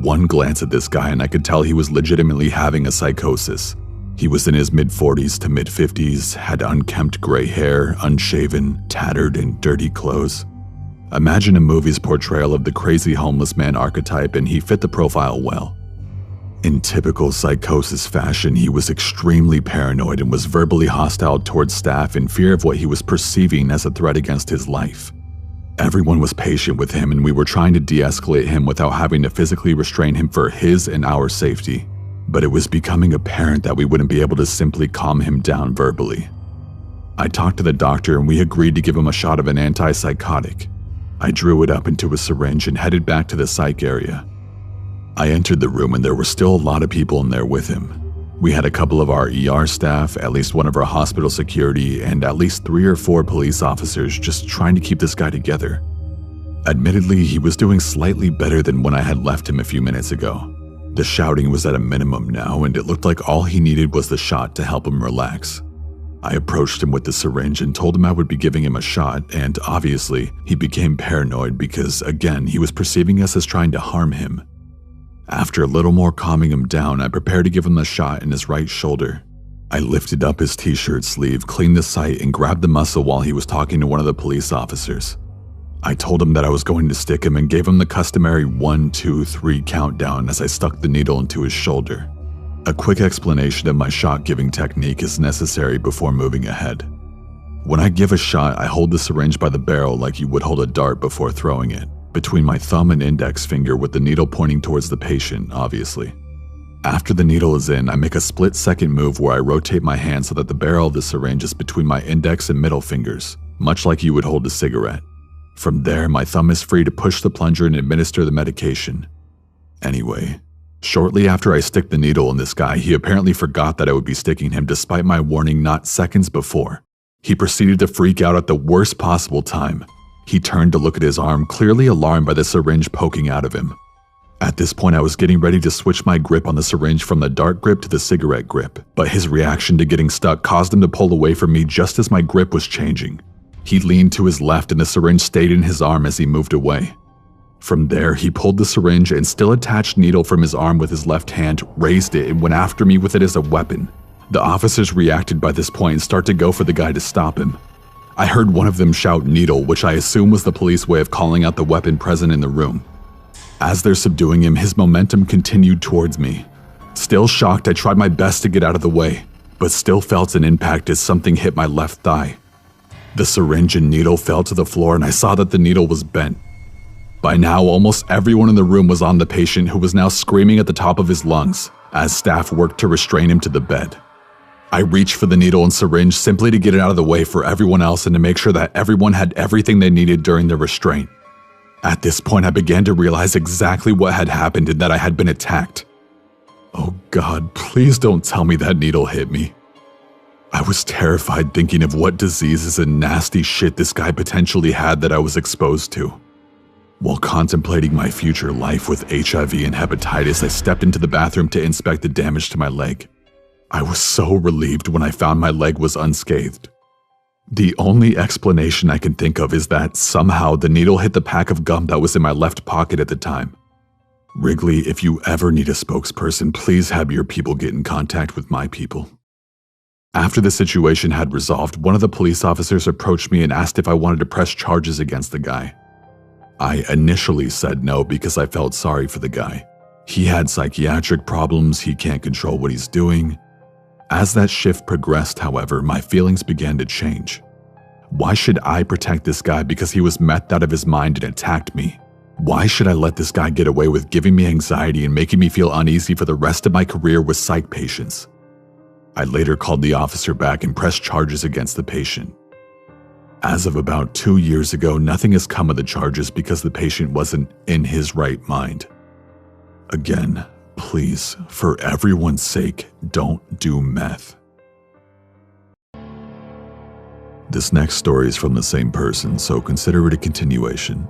One glance at this guy and I could tell he was legitimately having a psychosis. He was in his mid-40s to mid-50s, had unkempt gray hair, unshaven, tattered and dirty clothes. Imagine a movie's portrayal of the crazy homeless man archetype and he fit the profile well. In typical psychosis fashion, he was extremely paranoid and was verbally hostile towards staff in fear of what he was perceiving as a threat against his life. Everyone was patient with him and we were trying to de-escalate him without having to physically restrain him for his and our safety. But it was becoming apparent that we wouldn't be able to simply calm him down verbally. I talked to the doctor and we agreed to give him a shot of an antipsychotic. I drew it up into a syringe and headed back to the psych area. I entered the room and there were still a lot of people in there with him. We had a couple of our ER staff, at least one of our hospital security, and at least 3 or 4 police officers just trying to keep this guy together. Admittedly, he was doing slightly better than when I had left him a few minutes ago. The shouting was at a minimum now, and it looked like all he needed was the shot to help him relax. I approached him with the syringe and told him I would be giving him a shot, and obviously, he became paranoid because, again, he was perceiving us as trying to harm him. After a little more calming him down, I prepared to give him the shot in his right shoulder. I lifted up his t-shirt sleeve, cleaned the site, and grabbed the muscle while he was talking to one of the police officers. I told him that I was going to stick him and gave him the customary 1, 2, 3 countdown as I stuck the needle into his shoulder. A quick explanation of my shot-giving technique is necessary before moving ahead. When I give a shot, I hold the syringe by the barrel like you would hold a dart before throwing it, between my thumb and index finger with the needle pointing towards the patient, obviously. After the needle is in, I make a split-second move where I rotate my hand so that the barrel of the syringe is between my index and middle fingers, much like you would hold a cigarette. From there, my thumb is free to push the plunger and administer the medication. Anyway, shortly after I stick the needle in this guy, he apparently forgot that I would be sticking him despite my warning not seconds before. He proceeded to freak out at the worst possible time. He turned to look at his arm, clearly alarmed by the syringe poking out of him. At this point, I was getting ready to switch my grip on the syringe from the dart grip to the cigarette grip, but his reaction to getting stuck caused him to pull away from me just as my grip was changing. He leaned to his left and the syringe stayed in his arm as he moved away. From there, he pulled the syringe and still attached needle from his arm with his left hand, raised it, and went after me with it as a weapon. The officers reacted by this point and start to go for the guy to stop him. I heard one of them shout needle, which I assume was the police way of calling out the weapon present in the room. As they're subduing him, his momentum continued towards me. Still shocked, I tried my best to get out of the way, but still felt an impact as something hit my left thigh. The syringe and needle fell to the floor and I saw that the needle was bent. By now, almost everyone in the room was on the patient, who was now screaming at the top of his lungs as staff worked to restrain him to the bed. I reached for the needle and syringe simply to get it out of the way for everyone else and to make sure that everyone had everything they needed during the restraint. At this point, I began to realize exactly what had happened and that I had been attacked. Oh God, please don't tell me that needle hit me. I was terrified thinking of what diseases and nasty shit this guy potentially had that I was exposed to. While contemplating my future life with HIV and hepatitis, I stepped into the bathroom to inspect the damage to my leg. I was so relieved when I found my leg was unscathed. The only explanation I can think of is that somehow the needle hit the pack of gum that was in my left pocket at the time. Wrigley, if you ever need a spokesperson, please have your people get in contact with my people. After the situation had resolved, one of the police officers approached me and asked if I wanted to press charges against the guy. I initially said no because I felt sorry for the guy. He had psychiatric problems, he can't control what he's doing. As that shift progressed, however, my feelings began to change. Why should I protect this guy because he was methed out of his mind and attacked me? Why should I let this guy get away with giving me anxiety and making me feel uneasy for the rest of my career with psych patients? I later called the officer back and pressed charges against the patient. As of about 2 years ago, nothing has come of the charges because the patient wasn't in his right mind. Again, please, for everyone's sake, don't do meth. This next story is from the same person, so consider it a continuation.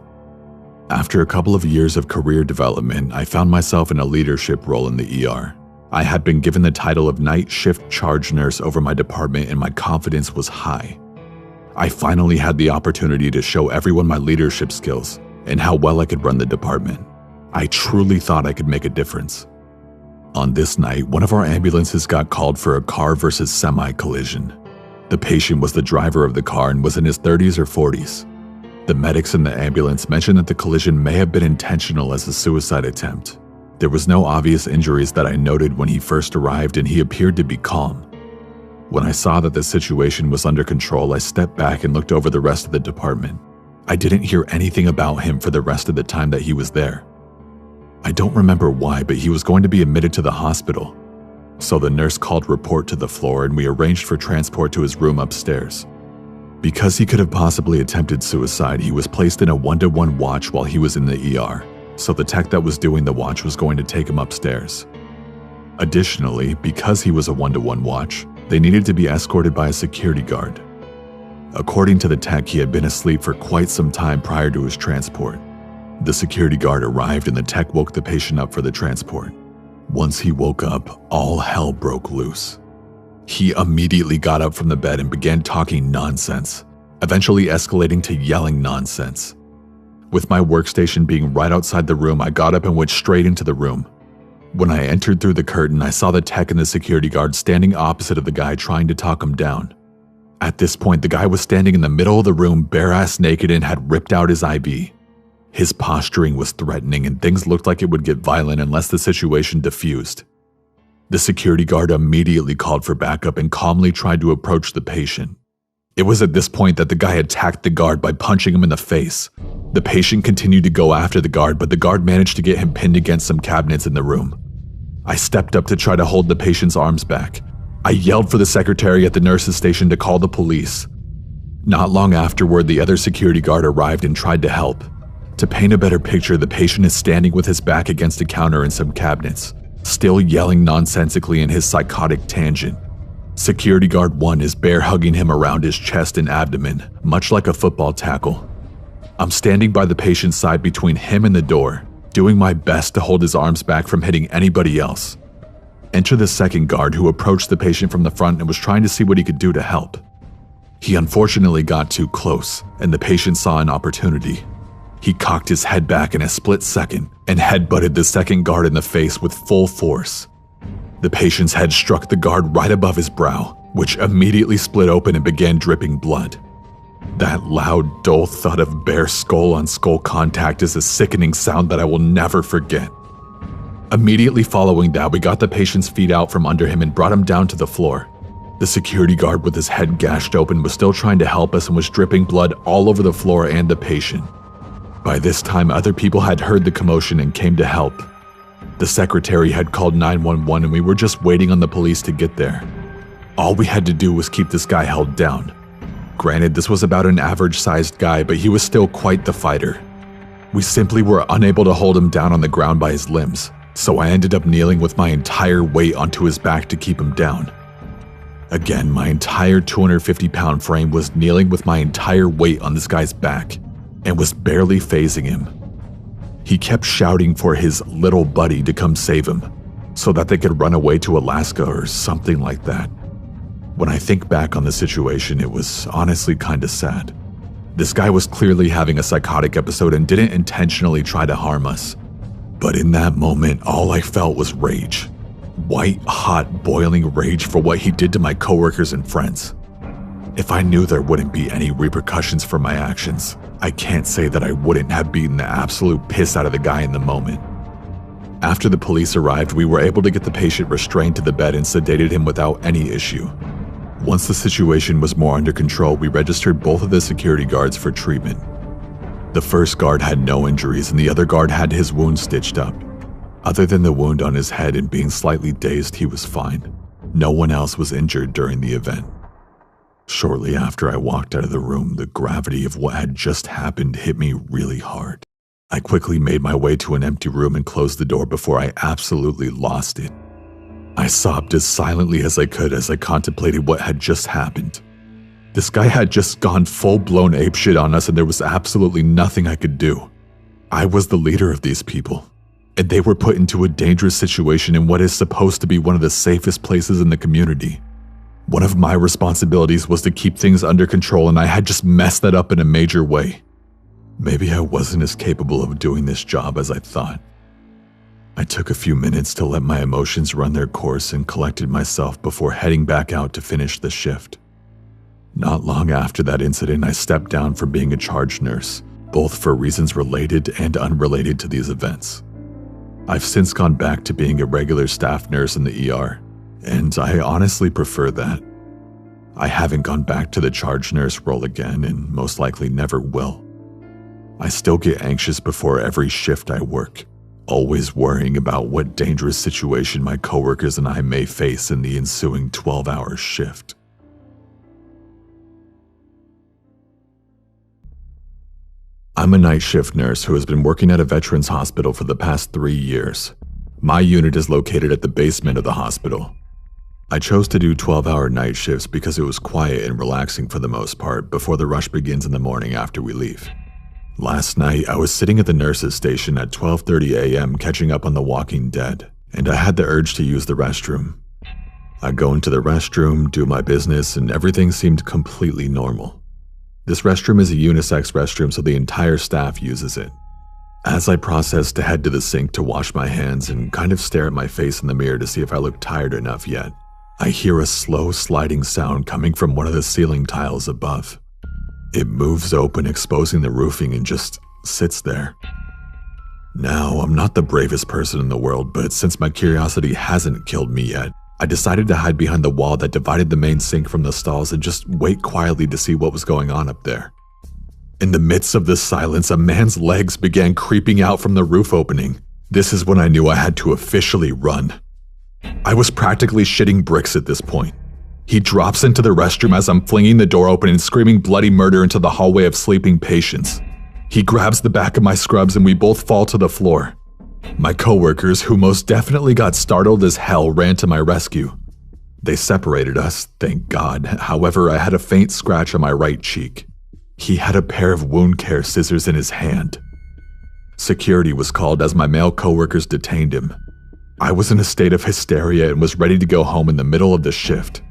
After a couple of years of career development, I found myself in a leadership role in the ER. I had been given the title of night shift charge nurse over my department and my confidence was high. I finally had the opportunity to show everyone my leadership skills and how well I could run the department. I truly thought I could make a difference. On this night, one of our ambulances got called for a car versus semi collision. The patient was the driver of the car and was in his 30s or 40s. The medics in the ambulance mentioned that the collision may have been intentional as a suicide attempt. There was no obvious injuries that I noted when he first arrived and he appeared to be calm. When I saw that the situation was under control, I stepped back and looked over the rest of the department. I didn't hear anything about him for the rest of the time that he was there. I don't remember why, but he was going to be admitted to the hospital. So the nurse called report to the floor and we arranged for transport to his room upstairs. Because he could have possibly attempted suicide, he was placed in a 1-to-1 watch while he was in the ER, so the tech that was doing the watch was going to take him upstairs. Additionally, because he was a 1-to-1 watch, they needed to be escorted by a security guard. According to the tech, he had been asleep for quite some time prior to his transport. The security guard arrived and the tech woke the patient up for the transport. Once he woke up, all hell broke loose. He immediately got up from the bed and began talking nonsense, eventually escalating to yelling nonsense. With my workstation being right outside the room, I got up and went straight into the room. When I entered through the curtain, I saw the tech and the security guard standing opposite of the guy trying to talk him down. At this point, the guy was standing in the middle of the room, bare-ass naked, and had ripped out his IV. His posturing was threatening and things looked like it would get violent unless the situation diffused. The security guard immediately called for backup and calmly tried to approach the patient. It was at this point that the guy attacked the guard by punching him in the face. The patient continued to go after the guard, but the guard managed to get him pinned against some cabinets in the room. I stepped up to try to hold the patient's arms back. I yelled for the secretary at the nurse's station to call the police. Not long afterward, the other security guard arrived and tried to help. To paint a better picture, the patient is standing with his back against a counter in some cabinets, still yelling nonsensically in his psychotic tangent. Security guard 1 is bear hugging him around his chest and abdomen, much like a football tackle. I'm standing by the patient's side between him and the door, doing my best to hold his arms back from hitting anybody else. Enter the second guard, who approached the patient from the front and was trying to see what he could do to help. He unfortunately got too close, and the patient saw an opportunity. He cocked his head back in a split second and headbutted the second guard in the face with full force. The patient's head struck the guard right above his brow, which immediately split open and began dripping blood. That loud, dull thud of bare skull-on-skull contact is a sickening sound that I will never forget. Immediately following that, we got the patient's feet out from under him and brought him down to the floor. The security guard with his head gashed open was still trying to help us and was dripping blood all over the floor and the patient. By this time, other people had heard the commotion and came to help. The secretary had called 911 and we were just waiting on the police to get there. All we had to do was keep this guy held down. Granted, this was about an average-sized guy, but he was still quite the fighter. We simply were unable to hold him down on the ground by his limbs, so I ended up kneeling with my entire weight onto his back to keep him down. Again, my entire 250-pound frame was kneeling with my entire weight on this guy's back and was barely phasing him. He kept shouting for his little buddy to come save him so that they could run away to Alaska or something like that. When I think back on the situation, it was honestly kinda sad. This guy was clearly having a psychotic episode and didn't intentionally try to harm us. But in that moment, all I felt was rage. White, hot, boiling rage for what he did to my coworkers and friends. If I knew there wouldn't be any repercussions for my actions, I can't say that I wouldn't have beaten the absolute piss out of the guy in the moment. After the police arrived, we were able to get the patient restrained to the bed and sedated him without any issue. Once the situation was more under control, we registered both of the security guards for treatment. The first guard had no injuries and the other guard had his wound stitched up. Other than the wound on his head and being slightly dazed, he was fine. No one else was injured during the event. Shortly after I walked out of the room, the gravity of what had just happened hit me really hard. I quickly made my way to an empty room and closed the door before I absolutely lost it. I sobbed as silently as I could as I contemplated what had just happened. This guy had just gone full-blown apeshit on us and there was absolutely nothing I could do. I was the leader of these people, and they were put into a dangerous situation in what is supposed to be one of the safest places in the community. One of my responsibilities was to keep things under control and I had just messed that up in a major way. Maybe I wasn't as capable of doing this job as I thought. I took a few minutes to let my emotions run their course and collected myself before heading back out to finish the shift. Not long after that incident, I stepped down from being a charge nurse, both for reasons related and unrelated to these events. I've since gone back to being a regular staff nurse in the ER, and I honestly prefer that. I haven't gone back to the charge nurse role again and most likely never will. I still get anxious before every shift I work, always worrying about what dangerous situation my coworkers and I may face in the ensuing 12-hour shift. I'm a night shift nurse who has been working at a veterans hospital for the past 3 years. My unit is located at the basement of the hospital. I chose to do 12-hour night shifts because it was quiet and relaxing for the most part before the rush begins in the morning after we leave. Last night, I was sitting at the nurse's station at 12:30 a.m. catching up on The Walking Dead, and I had the urge to use the restroom. I go into the restroom, do my business, and everything seemed completely normal. This restroom is a unisex restroom, so the entire staff uses it. As I process to head to the sink to wash my hands and kind of stare at my face in the mirror to see if I look tired enough yet, I hear a slow sliding sound coming from one of the ceiling tiles above. It moves open, exposing the roofing, and just sits there. Now, I'm not the bravest person in the world, but since my curiosity hasn't killed me yet, I decided to hide behind the wall that divided the main sink from the stalls and just wait quietly to see what was going on up there. In the midst of this silence, a man's legs began creeping out from the roof opening. This is when I knew I had to officially run. I was practically shitting bricks at this point. He drops into the restroom as I'm flinging the door open and screaming bloody murder into the hallway of sleeping patients. He grabs the back of my scrubs and we both fall to the floor. My coworkers, who most definitely got startled as hell, ran to my rescue. They separated us, thank God. However, I had a faint scratch on my right cheek. He had a pair of wound care scissors in his hand. Security was called as my male coworkers detained him. I was in a state of hysteria and was ready to go home in the middle of the shift.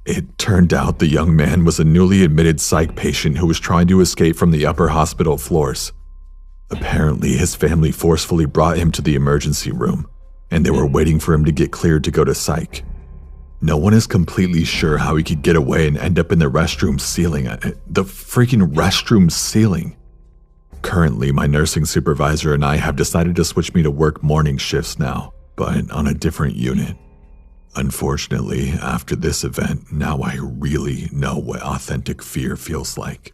It turned out the young man was a newly admitted psych patient who was trying to escape from the upper hospital floors. Apparently, his family forcefully brought him to the emergency room, and they were waiting for him to get cleared to go to psych. No one is completely sure how he could get away and end up in the restroom ceiling. The freaking restroom ceiling. Currently, my nursing supervisor and I have decided to switch me to work morning shifts now, but on a different unit. Unfortunately, after this event, now I really know what authentic fear feels like.